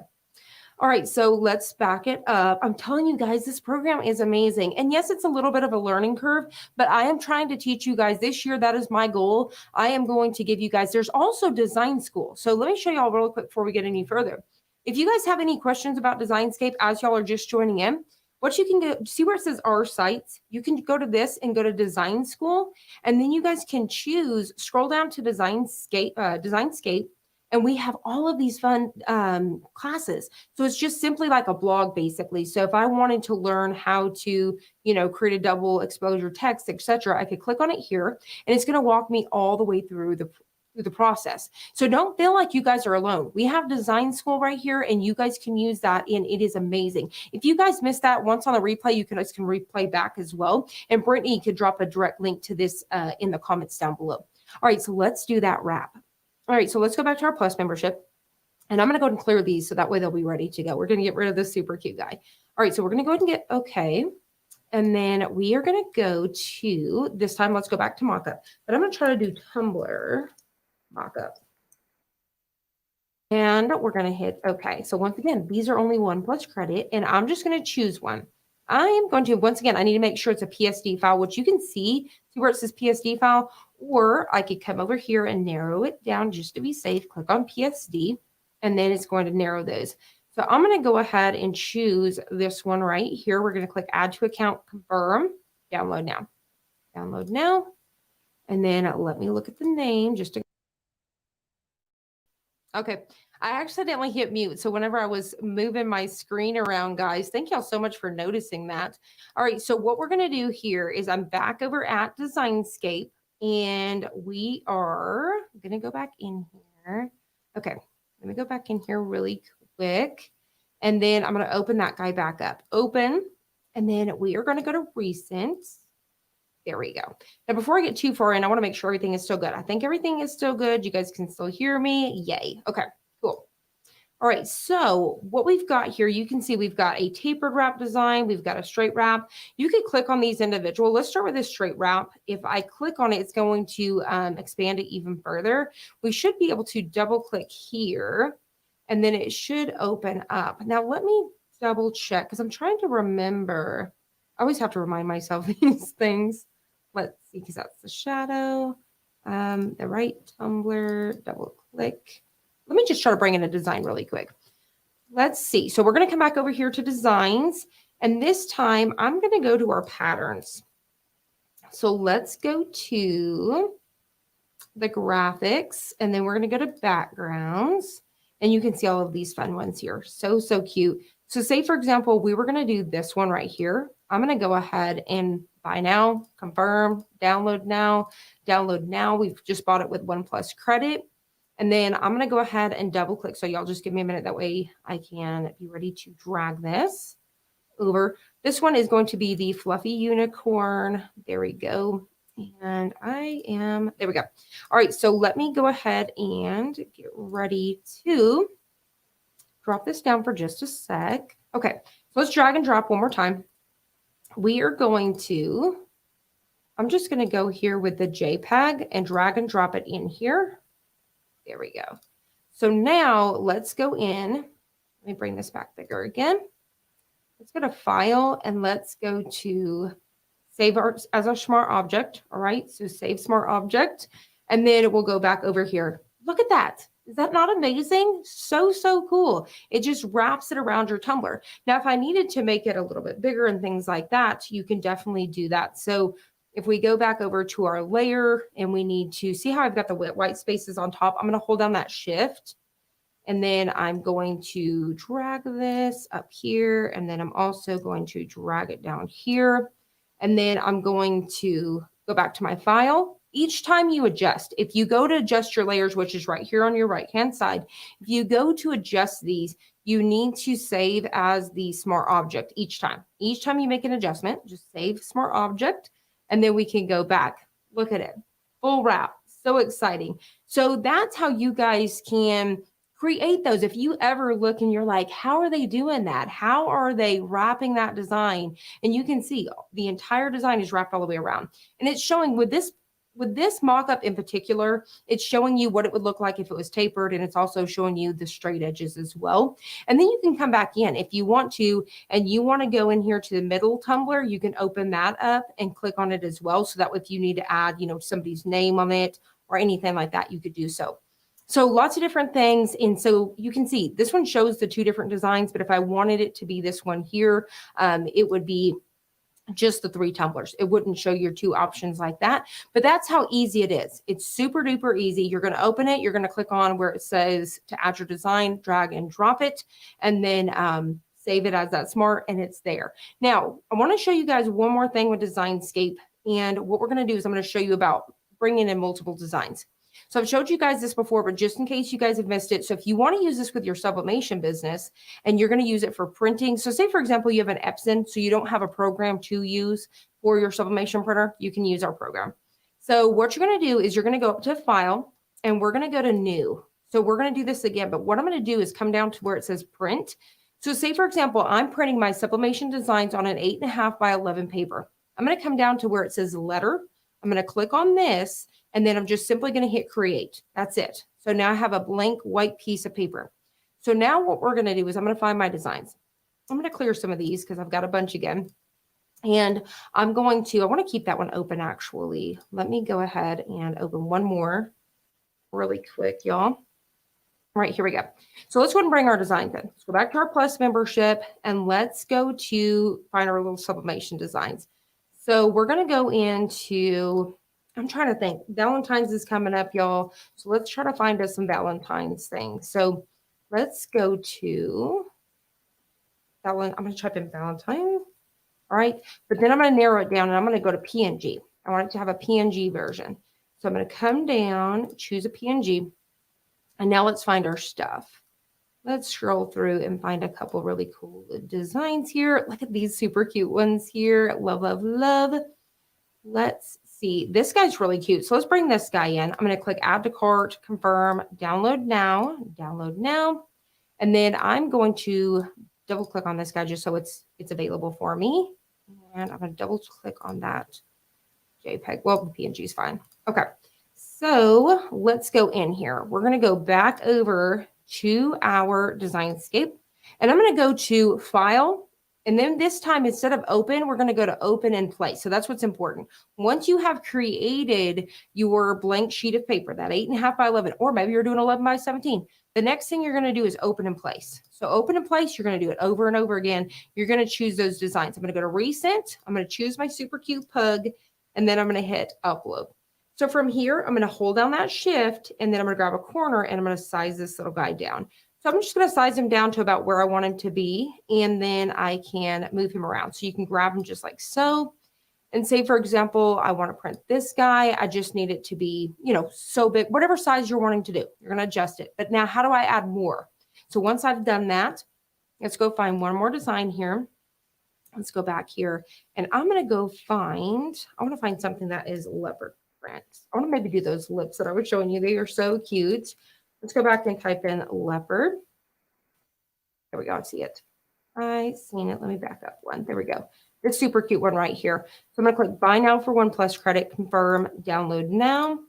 All right, so let's back it up. I'm telling you guys, this program is amazing. And yes, it's a little bit of a learning curve, but I am trying to teach you guys this year. That is my goal. I am going to give you guys, there's also design school. So let me show y'all real quick before we get any further. If you guys have any questions about DesignScape as y'all are just joining in, what you can do, see where it says our sites, you can go to this and go to design school. And then you guys can choose, scroll down to DesignScape, and we have all of these fun classes. So it's just simply like a blog, basically. So if I wanted to learn how to, create a double exposure text, etc., I could click on it here, and it's going to walk me all the way through the process. So don't feel like you guys are alone. We have design school right here, and you guys can use that, and it is amazing. If you guys missed that once on the replay, you guys can replay back as well. And Brittany could drop a direct link to this in the comments down below. All right, so let's do that wrap. All right, so let's go back to our Plus membership. And I'm going to go ahead and clear these so that way they'll be ready to go. We're going to get rid of this super cute guy. All right, so we're going to go ahead and get okay. And then we are going to go to, this time, let's go back to mockup. But I'm going to try to do Tumblr mockup. And we're going to hit okay. So once again, these are only 1+ credit, and I'm just going to choose one. I am going to, once again, I need to make sure it's a PSD file, which you can see where it says PSD file, or I could come over here and narrow it down just to be safe. Click on PSD, and then it's going to narrow those. So I'm going to go ahead and choose this one right here. We're going to click add to account, confirm, download now. Download now. And then let me look at the name just to. Okay. I accidentally hit mute. So whenever I was moving my screen around, guys, thank y'all so much for noticing that. All right. So what we're going to do here is I'm back over at DesignScape, and we are going to go back in here. Okay. Let me go back in here really quick. And then I'm going to open that guy back up. Open. And then we are going to go to recent. There we go. Now, before I get too far in, I want to make sure everything is still good. I think everything is still good. You guys can still hear me. Yay. Okay, cool. All right, so what we've got here, you can see we've got a tapered wrap design. We've got a straight wrap. You can click on these individual. Let's start with this straight wrap. If I click on it, it's going to expand it even further. We should be able to double click here, and then it should open up. Now, let me double check because I'm trying to remember. I always have to remind myself these things. Let's see, because that's the shadow. The right tumbler, double click. Let me just try to bring in a design really quick. Let's see. So we're going to come back over here to designs. And this time I'm going to go to our patterns. So let's go to the graphics, and then we're going to go to backgrounds. And you can see all of these fun ones here. So, so cute. So say, for example, we were going to do this one right here. I'm going to go ahead and buy now, confirm, download now, download now. We've just bought it with 1+ credit. And then I'm going to go ahead and double click. So y'all just give me a minute. That way I can be ready to drag this over. This one is going to be the fluffy unicorn. There we go. And there we go. All right. So let me go ahead and get ready to drop this down for just a sec. Okay. So let's drag and drop one more time. We are going to, I'm just going to go here with the JPEG and drag and drop it in here. There we go. So now let's go in. Let me bring this back bigger again. Let's go to File and let's go to Save as our Smart Object. All right. So Save Smart Object. And then it will go back over here. Look at that. Is that not amazing? So, so cool. It just wraps it around your tumbler. Now, if I needed to make it a little bit bigger and things like that, you can definitely do that. So if we go back over to our layer and we need to see how I've got the white spaces on top, I'm going to hold down that shift. And then I'm going to drag this up here. And then I'm also going to drag it down here. And then I'm going to go back to my file. Each time you adjust, if you go to adjust your layers, which is right here on your right-hand side, if you go to adjust these, you need to save as the smart object each time. Each time you make an adjustment, just save smart object. And then we can go back. Look at it. Full wrap. So exciting. So that's how you guys can create those. If you ever look and you're like, how are they doing that? How are they wrapping that design? And you can see the entire design is wrapped all the way around. And it's showing with this mock-up in particular, it's showing you what it would look like if it was tapered, and it's also showing you the straight edges as well. And then you can come back in if you want to, and you want to go in here to the middle tumbler, you can open that up and click on it as well. So that if you need to add, somebody's name on it or anything like that, you could do so. So lots of different things. And so you can see this one shows the two different designs, but if I wanted it to be this one here, it would be just the 3 tumblers. It wouldn't show your 2 options like that, but that's how easy it is. It's super duper easy. You're going to open it. You're going to click on where it says to add your design, drag and drop it, and then save it as that smart, and it's there. Now, I want to show you guys one more thing with DesignScape. And what we're going to do is I'm going to show you about bringing in multiple designs. So I've showed you guys this before, but just in case you guys have missed it. So if you want to use this with your sublimation business and you're going to use it for printing. So say, for example, you have an Epson, so you don't have a program to use for your sublimation printer, you can use our program. So what you're going to do is you're going to go up to File and we're going to go to New. So we're going to do this again, but what I'm going to do is come down to where it says Print. So say, for example, I'm printing my sublimation designs on an 8.5 by 11 paper. I'm going to come down to where it says Letter. I'm going to click on this. And then I'm just simply going to hit Create. That's it. So now I have a blank white piece of paper. So now what we're going to do is I'm going to find my designs. I'm going to clear some of these because I've got a bunch again. And I want to keep that one open actually. Let me go ahead and open one more really quick, y'all. All right, here we go. So let's go ahead and bring our designs in. Let's go back to our Plus membership and let's go to find our little sublimation designs. So we're going to go into, I'm trying to think. Valentine's is coming up, y'all. So let's try to find us some Valentine's things. So let's go to I'm going to type in Valentine. All right. But then I'm going to narrow it down and I'm going to go to PNG. I want it to have a PNG version. So I'm going to come down, choose a PNG. And now let's find our stuff. Let's scroll through and find a couple really cool designs here. Look at these super cute ones here. Love, love, love. Let's see. This guy's really cute. So let's bring this guy in. I'm going to click Add to Cart, confirm, download now, And then I'm going to double click on this guy just so it's available for me. And I'm going to double click on that JPEG. Well, the PNG is fine. Okay. So let's go in here. We're going to go back over to our DesignScape, and I'm going to go to File. And then this time, instead of open, we're going to go to open in place. So that's what's important. Once you have created your blank sheet of paper, that 8.5 by 11, or maybe you're doing 11 by 17, the next thing you're going to do is open in place. So open in place, you're going to do it over and over again. You're going to choose those designs. I'm going to go to Recent. I'm going to choose my super cute pug, and then I'm going to hit Upload. So from here, I'm going to hold down that shift, and then I'm going to grab a corner, and I'm going to size this little guy down. So I'm just going to size him down to about where I want him to be, and then I can move him around. So you can grab him just like so. And say, for example, I want to print this guy. I just need it to be, so big, whatever size you're wanting to do. You're going to adjust it. But now how do I add more? So once I've done that, let's go find one more design here. Let's go back here, and I'm going to go I want to find something that is leopard print. I want to maybe do those lips that I was showing you. They are so cute. Let's go back and type in leopard. There we go. I see it. I seen it. Let me back up one. There we go. This super cute one right here. So I'm going to click buy now for $1+ credit, confirm, download now.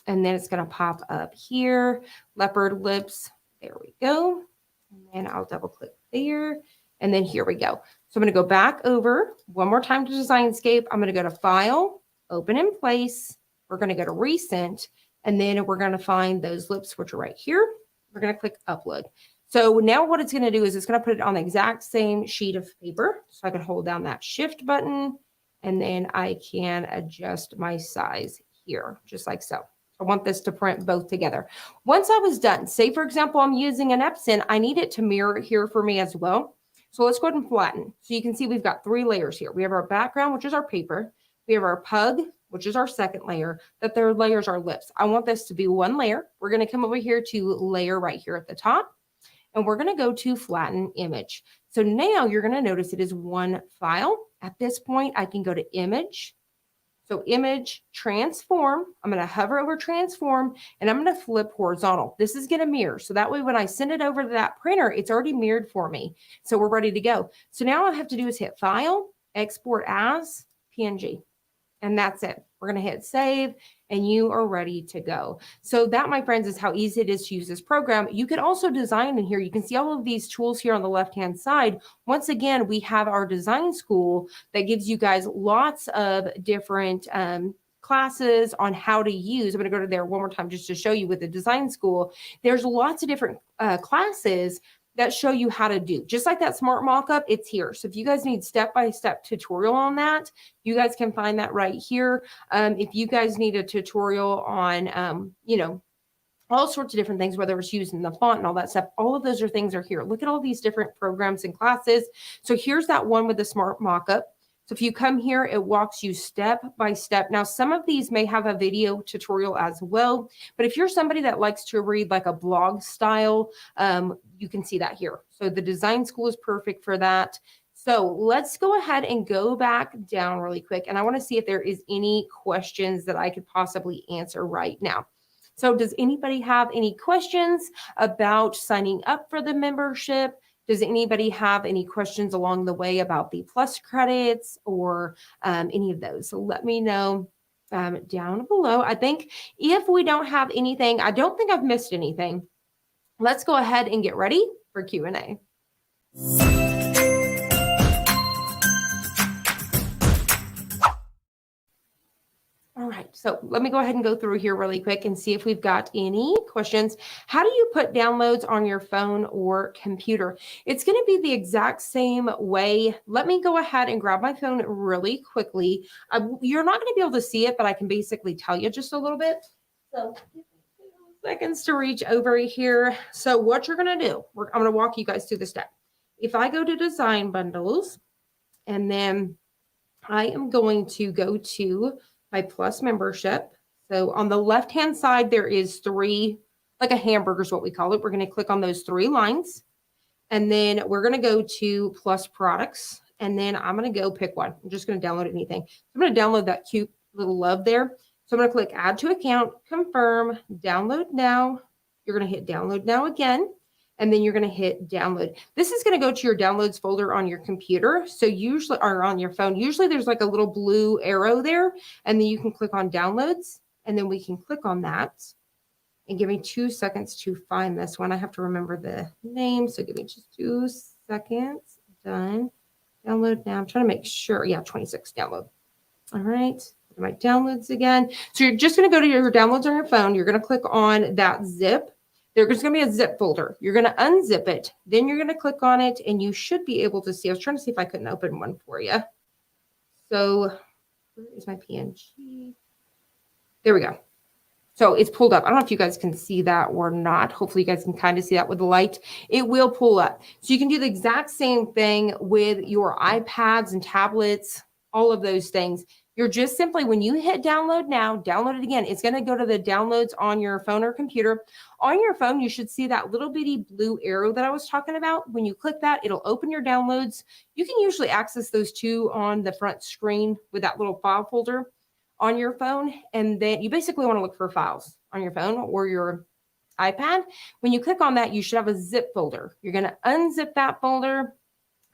And then it's going to pop up here. Leopard lips. There we go. And then I'll double click there. And then here we go. So I'm going to go back over one more time to DesignScape. I'm going to go to File, Open in Place. We're going to go to Recent. And then we're going to find those lips, which are right here. We're going to click Upload. So now what it's going to do is it's going to put it on the exact same sheet of paper. So I can hold down that Shift button, and then I can adjust my size here, just like so. I want this to print both together. Once I was done, say for example, I'm using an Epson, I need it to mirror here for me as well. So let's go ahead and flatten. So you can see we've got 3 layers here. We have our background, which is our paper. We have our pug, which is our second layer. The third layer is our lips. I want this to be one layer. We're going to come over here to layer right here at the top, and we're going to go to flatten image. So now you're going to notice it is one file. At this point, I can go to image. So image, transform. I'm going to hover over transform, and I'm going to flip horizontal. This is going to mirror. So that way, when I send it over to that printer, it's already mirrored for me. So we're ready to go. So now all I have to do is hit File, Export as PNG. And that's it. We're going to hit save, and you are ready to go. So that, my friends, is how easy it is to use this program. You can also design in here. You can see all of these tools here on the left-hand side. Once again, we have our design school that gives you guys lots of different classes on how to use. I'm going to go to there one more time just to show you with the design school. There's lots of different classes that show you how to do. Just like that smart mockup, it's here. So if you guys need step-by-step tutorial on that, you guys can find that right here. If you guys need a tutorial on, all sorts of different things, whether it's using the font and all that stuff, all of those things are here. Look at all these different programs and classes. So here's that one with the smart mockup. So if you come here, it walks you step by step. Now, some of these may have a video tutorial as well, but if you're somebody that likes to read like a blog style, you can see that here. So the design school is perfect for that. So let's go ahead and go back down really quick. And I want to see if there is any questions that I could possibly answer right now. So does anybody have any questions about signing up for the membership? Does anybody have any questions along the way about the plus credits or any of those? So let me know down below. I think if we don't have anything, I don't think I've missed anything. Let's go ahead and get ready for Q&A. All right, so let me go ahead and go through here really quick and see if we've got any questions. How do you put downloads on your phone or computer? It's going to be the exact same way. Let me go ahead and grab my phone really quickly. You're not going to be able to see it, but I can basically tell you just a little bit. So seconds to reach over here. So what you're going to do, I'm going to walk you guys through the step. If I go to design bundles, and then I am going to go to my plus membership. So on the left-hand side, there is 3, like a hamburger is what we call it. We're going to click on those 3 lines, and then we're going to go to plus products, and then I'm going to go pick one. I'm just going to download anything. I'm going to download that cute little love there. So I'm going to click add to account, confirm, download now. You're going to hit download now again. and then you're going to hit download. This is going to go to your downloads folder on your computer. So usually, or on your phone, usually there's like a little blue arrow there, and then you can click on downloads, and then we can click on that. And give me 2 seconds to find this one. I have to remember the name. So give me just 2 seconds. Done. Download now. I'm trying to make sure. Yeah, 26 download. All right. My downloads again. So you're just going to go to your downloads on your phone. You're going to click on that zip. There's going to be a zip folder. You're going to unzip it. Then you're going to click on it, and you should be able to see. I was trying to see if I couldn't open one for you. So where is my PNG? There we go. So it's pulled up. I don't know if you guys can see that or not. Hopefully you guys can kind of see that with the light. It will pull up. So you can do the exact same thing with your iPads and tablets, all of those things. You're just simply, when you hit download now, download it again, it's going to go to the downloads on your phone or computer. On your phone, you should see that little bitty blue arrow that I was talking about. When you click that, it'll open your downloads. You can usually access those two on the front screen with that little file folder on your phone. And then you basically want to look for files on your phone or your iPad. When you click on that, you should have a zip folder. You're going to unzip that folder.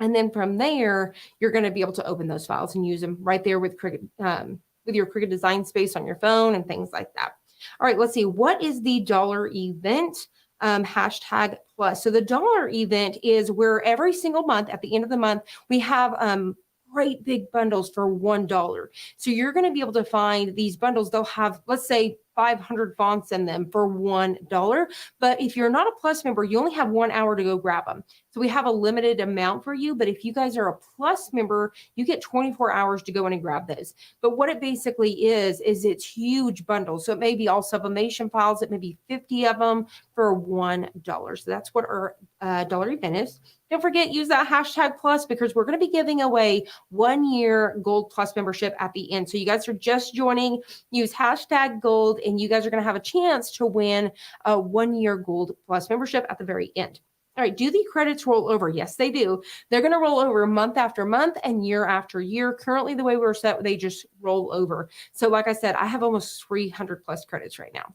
And then from there, you're going to be able to open those files and use them right there with your Cricut Design Space on your phone and things like that. All right, let's see. What is the dollar event? Hashtag plus. So the dollar event is where every single month, at the end of the month, we have great big bundles for $1. So you're going to be able to find these bundles. They'll have, let's say, 500 fonts in them for $1. But if you're not a Plus member, you only have 1 hour to go grab them. So we have a limited amount for you. But if you guys are a Plus member, you get 24 hours to go in and grab those. But what it basically is it's huge bundles. So it may be all sublimation files. It may be 50 of them for $1. So that's what our dollar event is. Don't forget, use that hashtag plus, because we're going to be giving away 1 year Gold Plus membership at the end. So you guys are just joining, use hashtag gold, and you guys are going to have a chance to win a 1 year Gold Plus membership at the very end. All right, do the credits roll over? Yes, they do. They're going to roll over month after month and year after year. Currently, the way we're set, they just roll over. So like I said, I have almost 300 plus credits right now.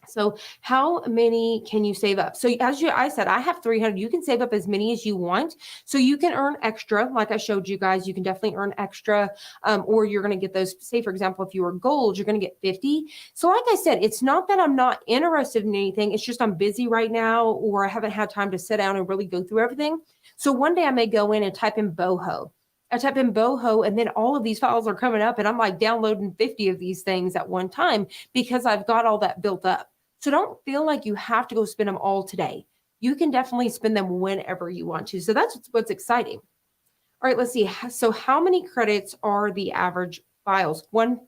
So how many can you save up? So I said, I have 300. You can save up as many as you want. So you can earn extra. Like I showed you guys, you can definitely earn extra, or you're going to get those. Say, for example, if you were gold, you're going to get 50. So like I said, it's not that I'm not interested in anything. It's just I'm busy right now, or I haven't had time to sit down and really go through everything. So one day I may go in and type in boho. I type in boho, and then all of these files are coming up, and I'm like downloading 50 of these things at one time because I've got all that built up. So don't feel like you have to go spend them all today. You can definitely spend them whenever you want to. So that's what's exciting. All right, let's see. So how many credits are the average files? One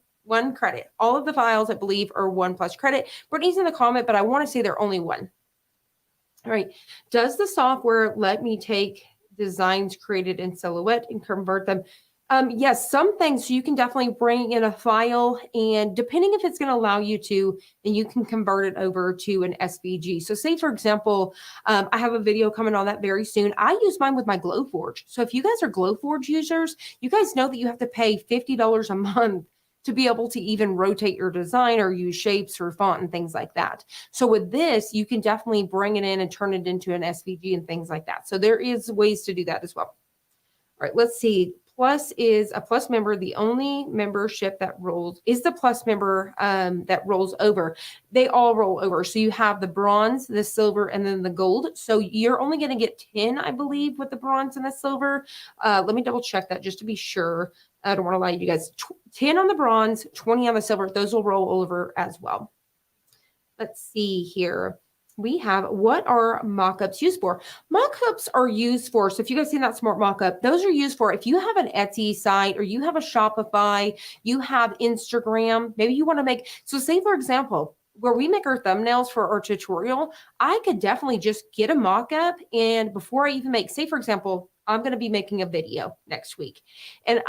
credit. All of the files, I believe, are 1 plus credit. Brittany's in the comment, but I want to say they're only 1. All right. Does the software let me take designs created in Silhouette and convert them? Yes, some things. So you can definitely bring in a file, and depending if it's going to allow you to, then you can convert it over to an SVG. So say, for example, I have a video coming on that very soon. I use mine with my Glowforge. So if you guys are Glowforge users, you guys know that you have to pay $50 a month to be able to even rotate your design or use shapes or font and things like that. So with this, you can definitely bring it in and turn it into an SVG and things like that. So there is ways to do that as well. All right, let's see. Plus is a Plus member. The only membership that rolls is the Plus member that rolls over. They all roll over. So you have the bronze, the silver, and then the gold. So you're only going to get 10, I believe, with the bronze and the silver. Let me double check that just to be sure. I don't want to lie to you guys. 10 on the bronze, 20 on the silver. Those will roll over as well. Let's see here. We have, what are mockups used for? Mockups are used for, so if you guys see that smart mockup, those are used for if you have an Etsy site or you have a Shopify, you have Instagram, maybe you want to make, so say for example, where we make our thumbnails for our tutorial, I could definitely just get a mockup, and before I even make, say for example, I'm going to be making a video next week, and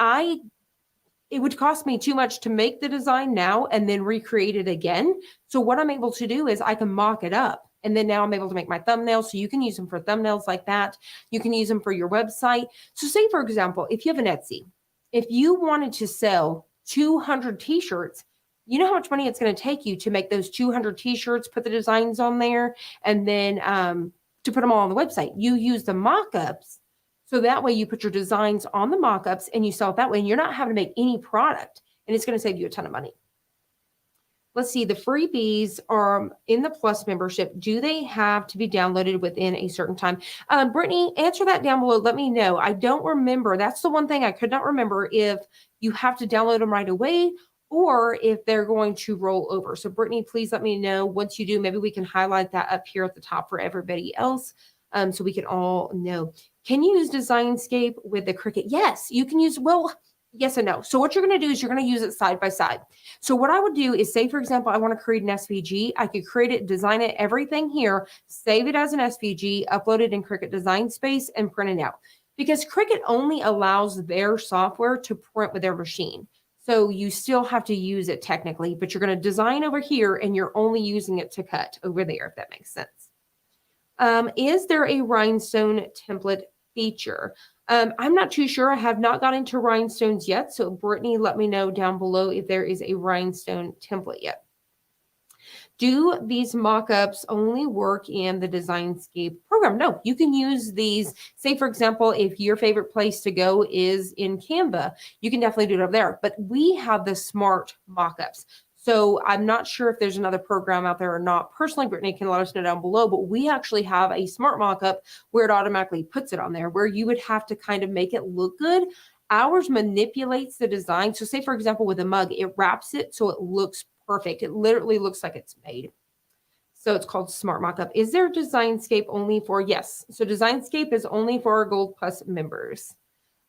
it would cost me too much to make the design now and then recreate it again. So what I'm able to do is I can mock it up. And then now I'm able to make my thumbnails. So you can use them for thumbnails like that. You can use them for your website. So say, for example, if you have an Etsy, if you wanted to sell 200 t-shirts, you know how much money it's going to take you to make those 200 t-shirts, put the designs on there, and then to put them all on the website. You use the mockups. So that way you put your designs on the mockups and you sell it that way. And you're not having to make any product. And it's going to save you a ton of money. Let's see, the freebies are in the Plus membership. Do they have to be downloaded within a certain time? Brittany, answer that down below. Let me know. I don't remember. That's the one thing I could not remember, if you have to download them right away or if they're going to roll over. So Brittany, please let me know once you do. Maybe we can highlight that up here at the top for everybody else, so we can all know. Can you use DesignScape with the Cricut? Yes, you can use, well, yes and no. So what you're going to do is you're going to use it side by side. So what I would do is, say, for example, I want to create an SVG. I could create it, design it, everything here, save it as an SVG, upload it in Cricut Design Space, and print it out. Because Cricut only allows their software to print with their machine. So you still have to use it technically, but you're going to design over here and you're only using it to cut over there, if that makes sense. Is there a rhinestone template feature? I'm not too sure. I have not got into rhinestones yet. So Brittany, let me know down below if there is a rhinestone template yet. Do these mockups only work in the DesignScape program? No, you can use these. Say, for example, if your favorite place to go is in Canva, you can definitely do it over there. But we have the smart mockups. So I'm not sure if there's another program out there or not. Personally, Brittany can let us know down below, but we actually have a smart mockup where it automatically puts it on there, where you would have to kind of make it look good. Ours manipulates the design. So say, for example, with a mug, it wraps it so it looks perfect. It literally looks like it's made. So it's called Smart Mockup. Is there DesignScape only for, yes. So DesignScape is only for our Gold Plus members.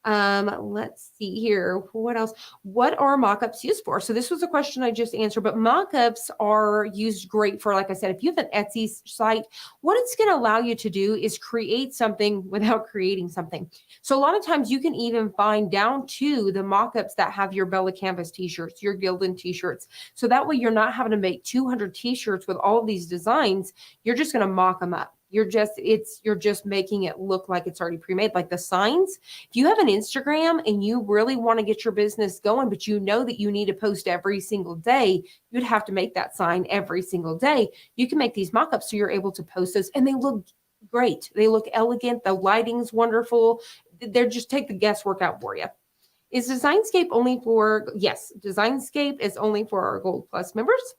Let's see here. What else? What are mockups used for? So this was a question I just answered, but mockups are used great for, like I said, if you have an Etsy site, what it's going to allow you to do is create something without creating something. So a lot of times you can even find down to the mockups that have your Bella Canvas t-shirts, your Gildan t-shirts. So that way you're not having to make 200 t-shirts with all of these designs. You're just going to mock them up. You're just making it look like it's already pre-made. Like the signs, if you have an Instagram and you really want to get your business going, but you know that you need to post every single day, you'd have to make that sign every single day. You can make these mock-ups so you're able to post those and they look great. They look elegant. The lighting's wonderful. They're just take the guesswork out for you. Is DesignScape only for, yes, DesignScape is only for our Gold Plus members.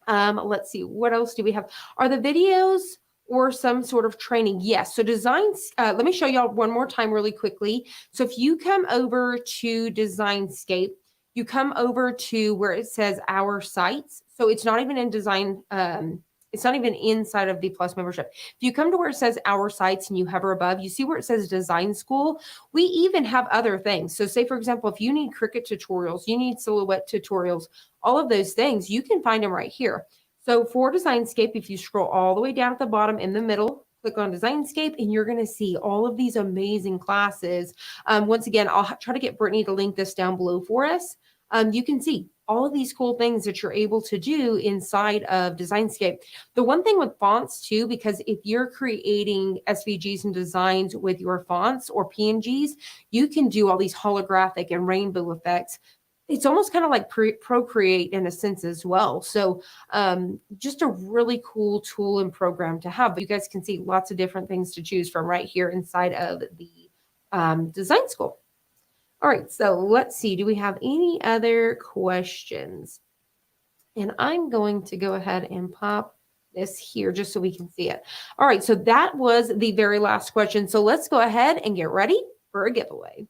Let's see, what else do we have? Are the videos or some sort of training? Yes. So let me show y'all one more time really quickly. So if you come over to DesignScape, you come over to where it says Our Sites. So it's not even in design. It's not even inside of the Plus membership. If you come to where it says Our Sites and you hover above, you see where it says Design School. We even have other things. So say, for example, if you need Cricut tutorials, you need silhouette tutorials, all of those things, you can find them right here. So for DesignScape, if you scroll all the way down at the bottom in the middle, click on DesignScape, and you're going to see all of these amazing classes. Once again, I'll try to get Brittany to link this down below for us. You can see all of these cool things that you're able to do inside of DesignScape. The one thing with fonts too, because if you're creating SVGs and designs with your fonts or PNGs, you can do all these holographic and rainbow effects. It's almost kind of like Procreate in a sense as well. So just a really cool tool and program to have. But you guys can see lots of different things to choose from right here inside of the Design School. All right, so let's see. Do we have any other questions? And I'm going to go ahead and pop this here just so we can see it. All right, so that was the very last question. So let's go ahead and get ready for a giveaway.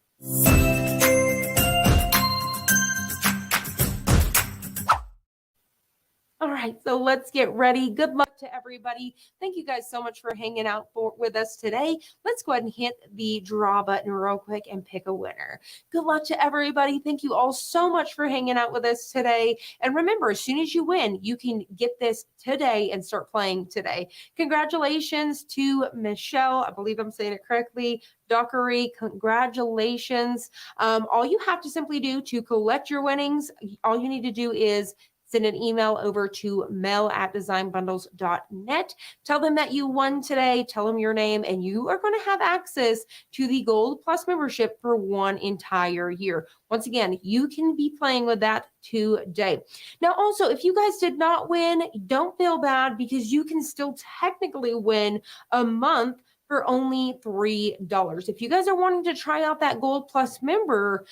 All right, so let's get ready. Good luck to everybody. Thank you guys so much for hanging out with us today. Let's go ahead and hit the draw button real quick and pick a winner. Good luck to everybody. Thank you all so much for hanging out with us today. And remember, as soon as you win, you can get this today and start playing today. Congratulations to Michelle. I believe I'm saying it correctly. Dockery, congratulations. All you have to simply do to collect your winnings, all you need to do is send an email over to mail@designbundles.net. Tell them that you won today, tell them your name, and you are going to have access to the Gold Plus membership for 1 entire year. Once again, you can be playing with that today. Now, also, if you guys did not win, don't feel bad because you can still technically win a month for only $3. If you guys are wanting to try out that Gold Plus member,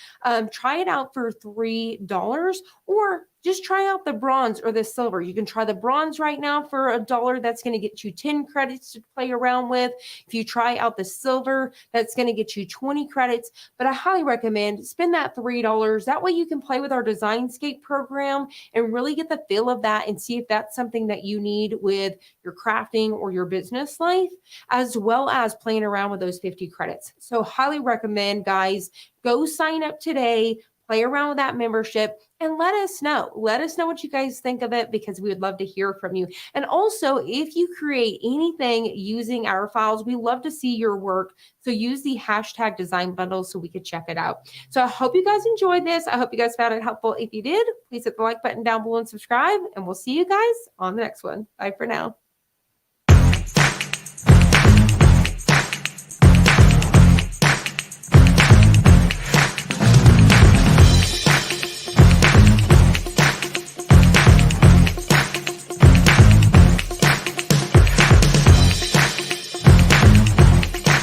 try it out for $3 or just try out the bronze or the silver. You can try the bronze right now for $1. That's going to get you 10 credits to play around with. If you try out the silver, that's going to get you 20 credits. But I highly recommend spend that $3. That way you can play with our DesignScape program and really get the feel of that and see if that's something that you need with your crafting or your business life, as well as playing around with those 50 credits. So highly recommend, guys, go sign up today, play around with that membership, and let us know. Let us know what you guys think of it because we would love to hear from you. And also, if you create anything using our files, we love to see your work. So use the hashtag design bundles so we could check it out. So I hope you guys enjoyed this. I hope you guys found it helpful. If you did, please hit the like button down below and subscribe, and we'll see you guys on the next one. Bye for now.